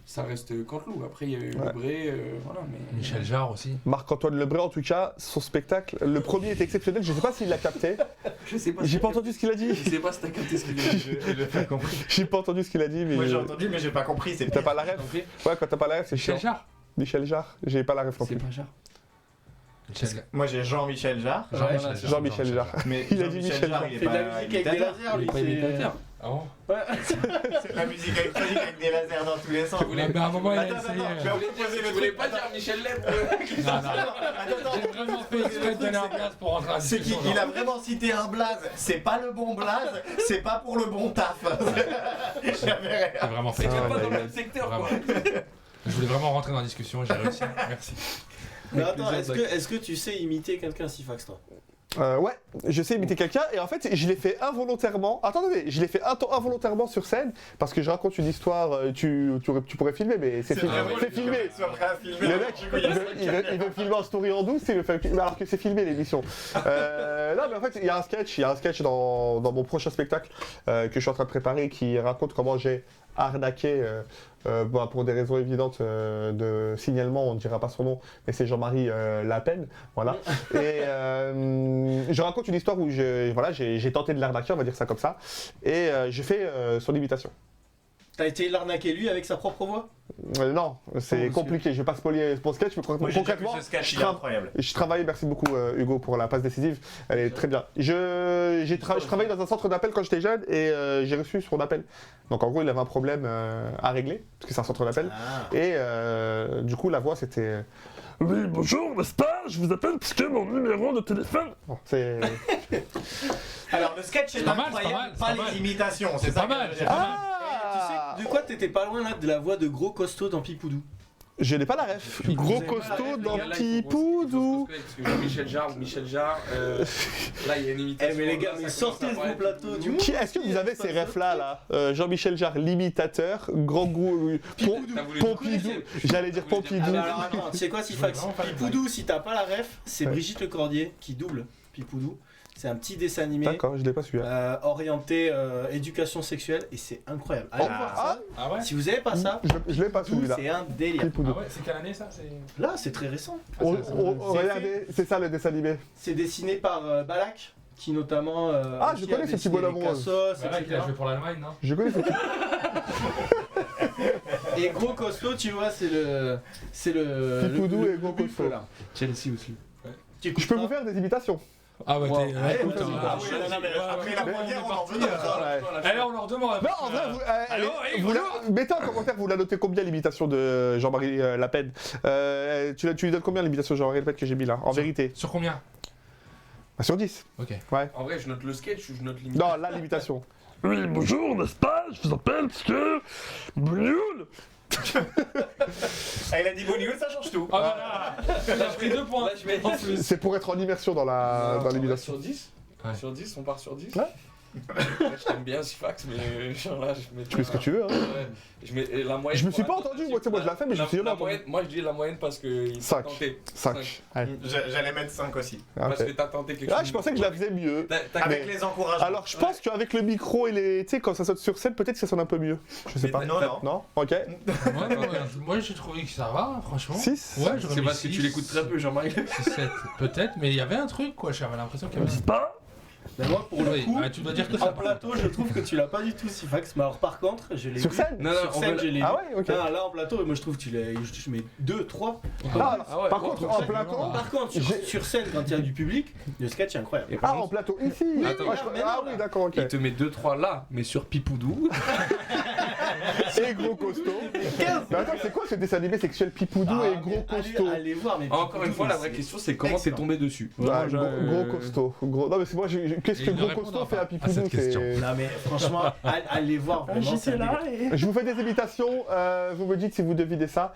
ça reste Canteloup. Après, il y a eu Lebré, voilà. Mais... Michel Jarre aussi. Marc-Antoine Lebré, en tout cas, son spectacle, le premier était exceptionnel. Je sais pas s'il l'a capté. Je sais pas. J'ai pas entendu ce qu'il a dit. Je sais pas si t'as capté ce qu'il a dit. J'ai pas compris. J'ai pas entendu ce qu'il a dit, mais. Moi j'ai entendu, mais j'ai pas compris. C'est T'as pas la ref? Compris Ouais, quand t'as pas la ref, c'est chiant. Michel Jarre. Michel Jarre, j'ai pas la ref non C'est plus. pas Jarre. Moi j'ai Jean-Michel Jarre. Jean-Michel Jarre. Mais Il a dit Jean-Michel Michel Jarre, Jarre. Il il fait est de la pas musique avec des imitateur. lasers, lui. Il est pas c'est- imitateur. Ah bon? C'est la musique électronique avec des lasers dans tous les sens. Mais à un moment, il a Attends, essayé. attends, je vais reposer le Tu voulais truc. pas dire Michel Lèbre Non, non. Attends, J'ai vraiment fait exprès de donner un place pour rentrer à la c'est discussion. qu'il a vraiment cité un blaze. C'est pas le bon blaze, c'est pas pour le bon taf. Jamais J'ai vraiment fait C'est exprès. même pas dans le ouais. même secteur, Vraiment. quoi. Je voulais vraiment rentrer dans la discussion, j'ai réussi. Merci. Mais Avec attends, plaisir, est-ce que tu sais imiter quelqu'un, Sifax, toi? Ouais, je sais imiter quelqu'un et en fait je l'ai fait involontairement. Attendez, je l'ai fait involontairement sur scène parce que je raconte une histoire. Tu pourrais filmer, mais c'est filmé. Le mec, il veut filmer en story en douce, il veut faire, alors que c'est filmé l'émission. Non, mais en fait, il y a un sketch dans mon prochain spectacle que je suis en train de préparer qui raconte comment j'ai arnaqué, pour des raisons évidentes de signalement, on ne dira pas son nom, mais c'est Jean-Marie Lapen, voilà. Et je raconte une histoire où j'ai tenté de l'arnaquer, on va dire ça comme ça, et je fais son imitation. T'as été l'arnaquer lui avec sa propre voix? Non, c'est compliqué, je vais pas spoiler mon sketch, mais concrètement, sketch, il est incroyable. je travaille, merci beaucoup Hugo pour la passe décisive, elle est très bien. Je travaillais dans un centre d'appel quand j'étais jeune et j'ai reçu son appel. Donc en gros il avait un problème à régler, parce que c'est un centre d'appel. Ah. Et du coup la voix c'était... Oui bonjour n'est-ce pas, je vous appelle parce que mon numéro de téléphone... Bon, c'est... Alors le sketch est C'est pas mal, incroyable, c'est pas mal, pas c'est les imitations. C'est ça pas que mal, j'ai c'est pas pas mal. mal. Tu sais de quoi t'étais pas loin là de la voix de Gros Costaud dans Pipoudou? Je n'ai pas la ref. Gros costaud dans petit poudou. Michel Jarre, là il y a une imitation. mais les gars, mais sortez ce gros plateau du monde. Est-ce que vous avez ces refs là Jean-Michel Jarre, l'imitateur, grand goût, Pompidou. J'allais dire Pompidou. Alors attends, tu sais quoi, Sifax? Pipoudou, si t'as pas la ref, c'est Brigitte Lecordier qui double Pipoudou. C'est un petit dessin animé. D'accord, je l'ai pas su. Orienté éducation sexuelle et c'est incroyable. Allez voir ça. Ah ouais? Si vous avez pas ça, Je l'ai pas celui-là. c'est un délire. Ah ouais, c'est quelle année ça? Là, c'est très récent. Regardez, c'est ça le dessin animé. C'est dessiné par Balak, qui notamment. Je connais ce petit bonhomme rose. Il a joué pour l'Allemagne, non? Je connais ce petit. Et gros costaud, tu vois, c'est le Pipoudou et gros buffle, costaud. là. Chelsea aussi. Je peux vous faire des imitations. Ah ouais, Après la Mais- première, on en veut Allez, on leur demande. Non, en vrai, mettez en commentaire, vous la notez combien l'imitation de Jean-Marie Lapède. Tu lui donnes combien l'imitation de Jean-Marie Lapède que j'ai mis là, en vérité? Sur combien? Sur 10. Ok. En vrai, je note le sketch ou je note l'imitation? Non, là, l'imitation. Oui, bonjour, n'est-ce pas? Je vous appelle parce que... Brioul. Ah, il a dit Bollywood, ça change tout. Ah voilà. Il a pris 2 points. Là, je mets C'est pour être en immersion dans l'imitation. Sur 10 Ouais. Sur 10, on part sur 10 Ouais. Je t'aime bien Sifax, mais genre là, je mets. Tu fais ce que tu veux, hein. Ouais. Je mets la moyenne. Je me suis pour pas la entendu, moi, tu sais, moi je l'ai fait, mais je me suis jamais la entendu. moyenne, moi je dis la moyenne parce que il t'a 5. tenté. 5. Allez. J'allais mettre 5 aussi. Parce que Ok. t'as tenté quelque chose. Ah, je pensais que je la faisais mieux. Avec les encouragements. Alors, je pense qu'avec le micro et les. Tu sais, quand ça saute sur scène, peut-être que ça sonne un peu mieux. Je sais pas. Non, non. Non? Ok. Moi j'ai trouvé que ça va, franchement. 6? Ouais, j'aurais C'est mis parce que tu 6. l'écoutes très peu, Jean-Marie. 7, peut-être, mais il y avait un truc quoi, j'avais l'impression qu'il y avait. Mais moi, pour le Oui, coup, tu dois dire que en ça. plateau, je trouve que tu l'as pas du tout, Sifax. Mais alors, par contre, je l'ai Sur vu. scène? Non, Sur scène, je l'ai vu. Ah ouais, ok. Ah, là, en plateau, moi, je trouve que tu l'as. Je mets 2, 3. Ah, Ah ouais, par ouais, contre, ouais, en c'est plateau. Par contre, sur scène, quand il y a du public, le sketch est incroyable. Ah, en plateau, ici! Attends, Ah, mais non, ah là. oui, d'accord, ok. Il te met 2-3 là, mais sur Pipoudou. Et gros costaud. Mais attends, c'est quoi ce dessin animé sexuel Pipoudou et gros costaud? Allez voir, mais Encore une fois, la vraie c'est- question c'est comment t'es excellent. tombé dessus. Ouais, Genre, gros costaud. Non, mais c'est moi, qu'est-ce Et que il ne gros répondra costaud fait pas à à Pipoudou? cette question. C'est. Non, mais franchement, allez voir vraiment. c'est un délire. Je vous fais des imitations, vous me dites si vous devinez ça.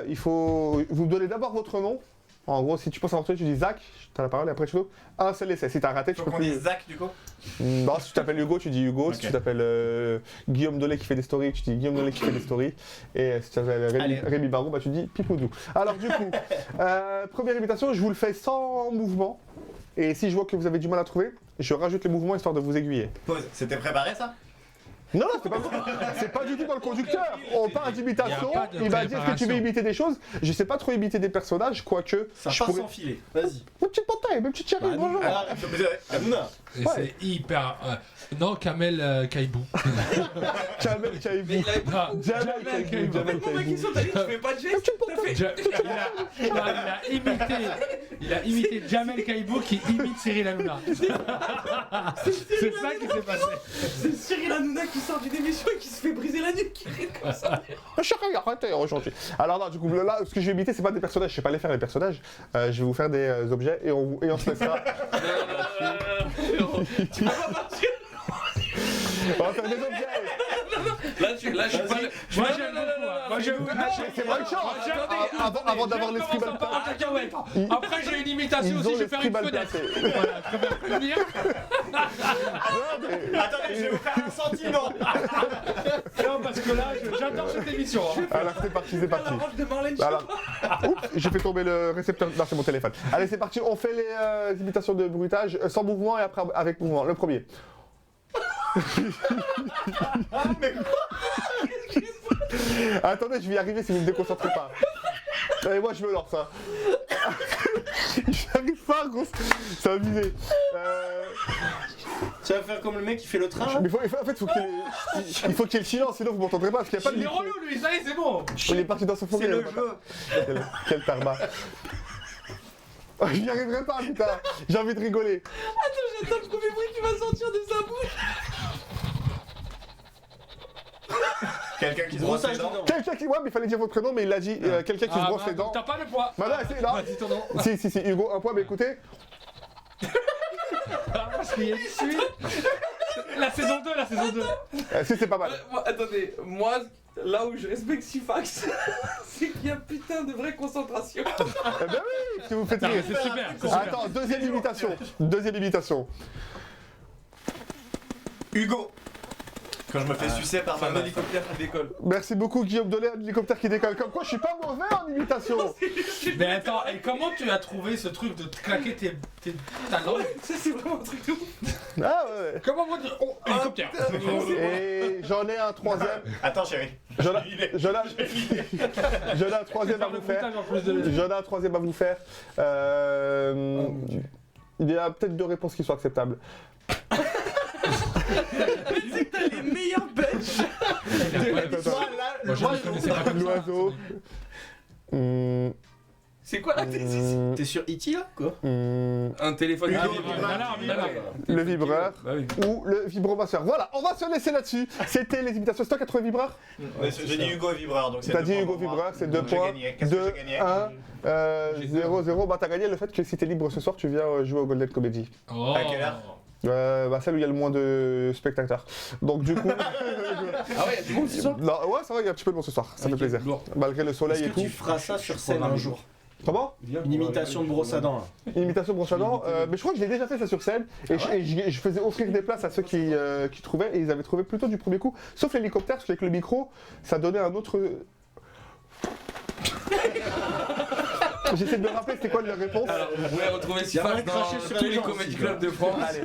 Il faut. Vous me donnez d'abord votre nom. En gros, si tu penses à votre nom, tu dis Zach, t'as la parole et après tu fais un seul essai. Si t'as raté, tu Faut peux qu'on plus. dise Zach du coup. Non, si tu t'appelles Hugo, tu dis Hugo. Si Ok. tu t'appelles Guillaume Dolé qui fait des stories, tu dis Guillaume Dolé qui fait des stories. Et si tu t'appelles Allez. Rémi Barou, bah tu dis Pipoudou. Alors du coup, première imitation, je vous le fais sans mouvement. Et si je vois que vous avez du mal à trouver, je rajoute les mouvements histoire de vous aiguiller. Pause. C'était préparé ça? Non, non, c'est pas du tout dans le conducteur. On parle d'imitation. Il y a pas de Il m'a dit est-ce que tu veux préparation. imiter des choses? Je sais pas trop imiter des personnages, quoique. Ça je part pourrais. sans filet. Vas-y. Une petite montagne, une petite chérie, bonjour. Ah, Hanouna. Et c'est hyper. Non, Kamel Kaibou. Jamel Kaibou. Ah, Jamel Kaibou. Jamel Kaibou. t'as dit que tu fais pas de geste. Il a imité Jamel Kaibou qui imite Cyril Hanouna. C'est ça qui s'est passé. C'est Cyril Hanouna qui sort d'une émission et qui se fait briser la nuque. Chérie, arrêtez, aujourd'hui. Alors, non, du coup, là, ce que je vais imiter, c'est pas des personnages. Je sais pas les faire, les personnages. Je vais vous faire des objets et on se laissera. Tu peux pas partir. On va faire des objets. Là, je suis pas. Moi j'aime beaucoup. Moi j'aime beaucoup. C'est moi une chance. Avant d'avoir l'esprit mal placé. Après j'ai une imitation Ils aussi, ont je vais faire l'esprit une mal fenêtre. placé. Voilà, je préfère prévenir. Attendez, je vais vous faire un sentiment. Non, parce que là, j'adore cette émission. hein. Alors, c'est parti, c'est parti. La roche de Marlène Voilà. Oups, j'ai fait tomber le récepteur. Non, c'est mon téléphone. Allez, c'est parti. On fait les imitations de bruitage sans mouvement et après avec mouvement. Le premier. Attendez, je vais y arriver si vous ne me déconcentrez pas. Allez, moi je me lance. Hein. J'arrive pas, gros. Ça va viser. Tu vas faire comme le mec qui fait le train. Mais en fait, il faut qu'il y ait le silence, sinon vous m'entendrez pas parce qu'il n'y a pas de Il est micro. relou lui, ça y est, c'est bon. Il est parti dans son fond. C'est le jeu. Quel tarma. Oh, je n'y arriverai pas, putain. J'ai envie de rigoler. J'attends le premier bruit qui va sortir de sa bouche. Quelqu'un qui se brosse les Brossage de dents. dents. Quelqu'un qui. Ouais, mais il fallait dire votre prénom, mais il l'a dit. Quelqu'un qui se brosse les dents. T'as pas le poids. Bah non, c'est là. Vas-y, ton nom. Si, Hugo, un point, mais écoutez. Parce qu'il y a une suite. La saison 2, la saison 2. Si, c'est pas mal. Attendez, moi, Là où je respecte Sifax, c'est qu'il y a putain de vraie concentration. Eh ben oui, si vous faites Non, mais rire. c'est super, c'est super. Attends, deuxième imitation. Deuxième imitation. Hugo. Quand je me fais sucer par ma Un meuf. hélicoptère qui décolle. Merci beaucoup Guillaume Dolé, un hélicoptère qui décolle. Comme quoi, je suis pas mauvais en imitation. Mais attends, et comment tu as trouvé ce truc de te claquer ta langue? Ça, c'est vraiment un truc de ouf. Ah ouais. Comment moi oh, hélicoptère. Et j'en ai un troisième. Attends, chérie. J'en ai un troisième à vous faire. J'en ai un troisième à vous faire. Il y a peut-être deux réponses qui sont acceptables. C'est que t'as les meilleurs bench. Moi, je ne connaissais pas comme ça. L'oiseau. C'est quoi la thésis? T'es sur E.T. là quoi? Un téléphone. Le vibreur Bah oui. ou le vibromasseur. Voilà, on va se laisser là-dessus. C'était les imitations. C'est toi qui as trouvé vibreur? J'ai dit Hugo Vibreur, donc c'est T'as 2 dit points Hugo pour moi. Vibreur, c'est 2 Donc j'ai points. gagné. Qu'est-ce que 2, j'ai gagné 1, 0, 0. Bah t'as gagné le fait que si t'es libre ce soir, tu viens jouer au Golden Comedy. Oh. À quelle heure? Bah celle où il y a le moins de spectateurs. Donc du coup... Ah ouais, du coup, c'est ça. Non, ouais, ça va, il y a un petit peu de monde ce soir. Ça fait plaisir. Malgré le soleil Est-ce et que tout. tu feras ça sur scène un jour? Comment? Une imitation de brosse à dents là. Une imitation de brosse à dents. Mais je crois que je l'ai déjà fait ça sur scène. Et je faisais offrir des places à ceux qui trouvaient. Et ils avaient trouvé plutôt du premier coup. Sauf l'hélicoptère, parce qu'avec le micro, ça donnait un autre... J'essaie de me rappeler c'était quoi la réponse. Alors, vous pouvez retrouver Y a Sifax rien craché dans sur tous les les gens, comédie ici, clubs de France. Allez,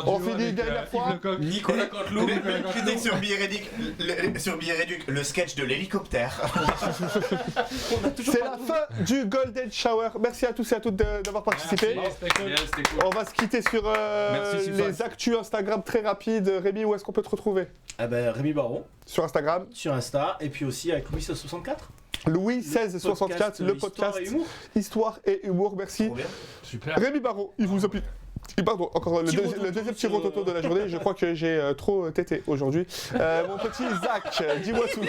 on finit une dernière fois. Nicolas Canteloup. Critique sur Billet Réduc, le sketch de l'hélicoptère. C'est la fin du Golden Shower. Merci à tous et à toutes d'avoir participé. C'était cool. Bien, c'était cool. On va se quitter sur Merci, Sifax. les actus Instagram très rapides. Rémi, où est-ce qu'on peut te retrouver? Ah bah Rémi Baron Sur Instagram. sur Insta et puis aussi avec Louis 64. Louis 1664, le podcast Histoire et humour. Histoire et humour. Merci. Trop bien. Super. Rémi Barraud, il vous appuie. Pardon, encore le, Petit rototo le deuxième petit sur, rototo de la journée. Je crois que j'ai trop tété aujourd'hui. Mon petit Zach, dis-moi tout.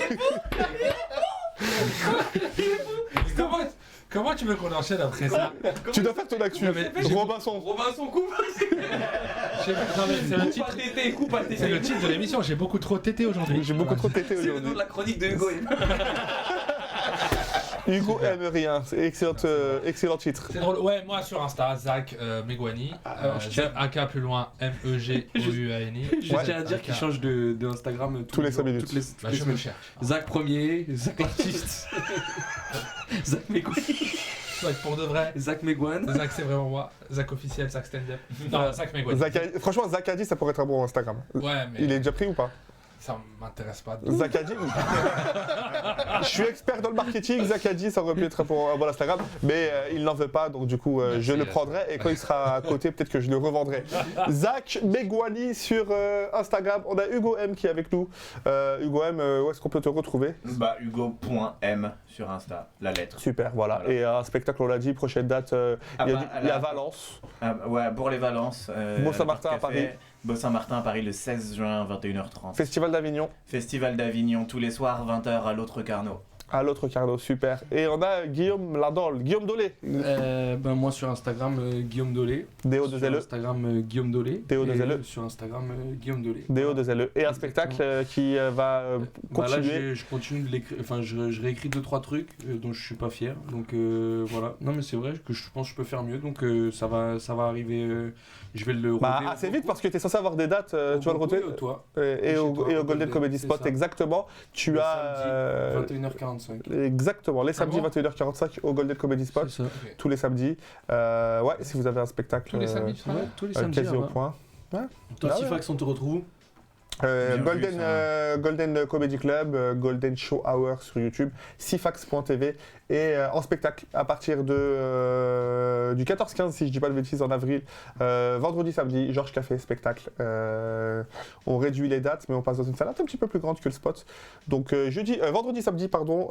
Comment tu veux qu'on enchaîne après ça? Tu dois faire ton actu. Non, mais j'ai- Robinson. Robinson coupe. Non, mais c'est le Coupe titre. à tété, coupe à tété. C'est le titre de l'émission. J'ai beaucoup trop tété aujourd'hui. J'ai beaucoup trop tété C'est le nom aujourd'hui. de la chronique de Hugo. Hugo aime rien. C'est excellent titre. C'est drôle. Ouais, moi sur Insta, Zach Megouani. AK plus loin, MEGOUANI. Je tiens à dire qu'il change de Instagram Tous les 5 minutes. toutes les Bah, je me semaines. cherche. Zach premier, Zach l'artiste. Zach Megouane. Zach pour de vrai. Zach Megouane. Zach c'est vraiment moi. Zach officiel, Zach stand-up. Non, Zach Megouani. Franchement, Zach a dit ça pourrait être un bon Instagram. Ouais, mais Il est déjà pris ou pas? ça m'intéresse pas. Zach a dit. Je suis expert dans le marketing. Zach a dit ça aurait pu être un bon Instagram, mais il n'en veut pas, donc du coup je le prendrai et quand il sera à côté, peut-être que je le revendrai. Zach Megouani sur Instagram. On a Hugo M qui est avec nous. Hugo M, où est-ce qu'on peut te retrouver? Bah, Hugo.m sur Insta, la lettre. Super, voilà. Voilà. Et un spectacle, on l'a dit, prochaine date, il y a Valence. Ouais, pour les Valences. Beau-Saint-Martin à Paris. Beau-Saint-Martin à Paris le 16 juin, 21h30. Festival d'Avignon, Festival d'Avignon tous les soirs, 20h à l'autre Carnot. à l'autre Carnot, super. Et on a Guillaume Lardol, Guillaume Dolé, Ben moi sur Instagram Guillaume Dolé. DO de Sur ZLE. Instagram Guillaume Dolé. Théo de Et ZLE. Sur Instagram Guillaume Dolé. DO de ZLE. Et un spectacle qui va Bah là continuer. je continue de l'écrire, enfin je réécris 2-3 trucs dont je suis pas fier, donc voilà. Non mais c'est vrai que je pense que je peux faire mieux, donc ça va arriver, je vais le Bah, roder assez vite parce que tu es censé avoir des dates, tu vas le retrouver retrouver. toi. Et Chez au toi, et au Golden Comedy c'est Spot, ça. exactement. Tu Le as. samedi, 21h45. Exactement, les samedis bon 21h45 au Golden Comedy Spot, C'est ça. tous les samedis. Ouais, si vous avez un spectacle. Tous les samedis, tu travailles Tous les samedis. quasi au là-bas. point. Toi, Ah ouais. Sifax, on te retrouve où? Bien Golden, vu, ça. Golden Comedy Club, Golden Show Hour sur YouTube, sifax.tv et en spectacle à partir de, du 14-15 si je dis pas de bêtises en avril, vendredi, samedi, Georges Café, spectacle. On réduit les dates mais on passe dans une salle un petit peu plus grande que le spot. Donc vendredi, samedi, pardon,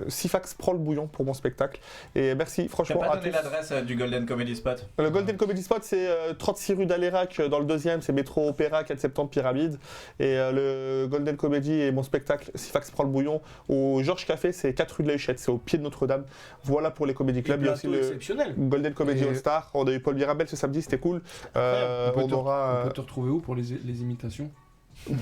Sifax prend le bouillon pour mon spectacle. Et merci Tu franchement pas à donné tous. l'adresse du Golden Comedy Spot? Le Golden Comedy Spot, c'est 36 rue d'Alérac dans le 2e, c'est métro Opéra, 4 septembre, Pyramide. Et le Golden Comedy et mon spectacle, Sifax prend le bouillon, au Georges Café, c'est 4 rue de la Huchette, c'est au pied de Notre-Dame. Voilà pour les comédie clubs. Il y a aussi Plateau le exceptionnel. Golden Comedy Et- All Star. On a eu Paul Mirabel ce samedi, c'était cool. On On aura. peut te retrouver où pour les imitations?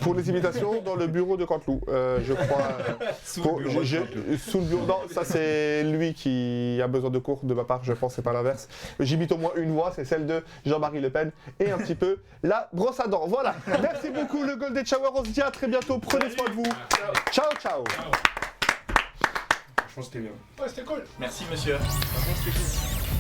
Pour les imitations, dans le bureau de Canteloup, je crois. Sous le bureau de Canteloup. Sous le bureau. Non, ça c'est lui qui a besoin de cours de ma part, je pense, c'est pas l'inverse. J'imite au moins une voix, c'est celle de Jean-Marie Le Pen et un petit peu la brosse à dents. Voilà. Merci beaucoup le Golden Shower. On se dit à très bientôt. Prenez soin de vous. Ciao, ciao. Je pense que c'était bien. Ouais, c'était cool. Merci monsieur. Par contre, c'était cool.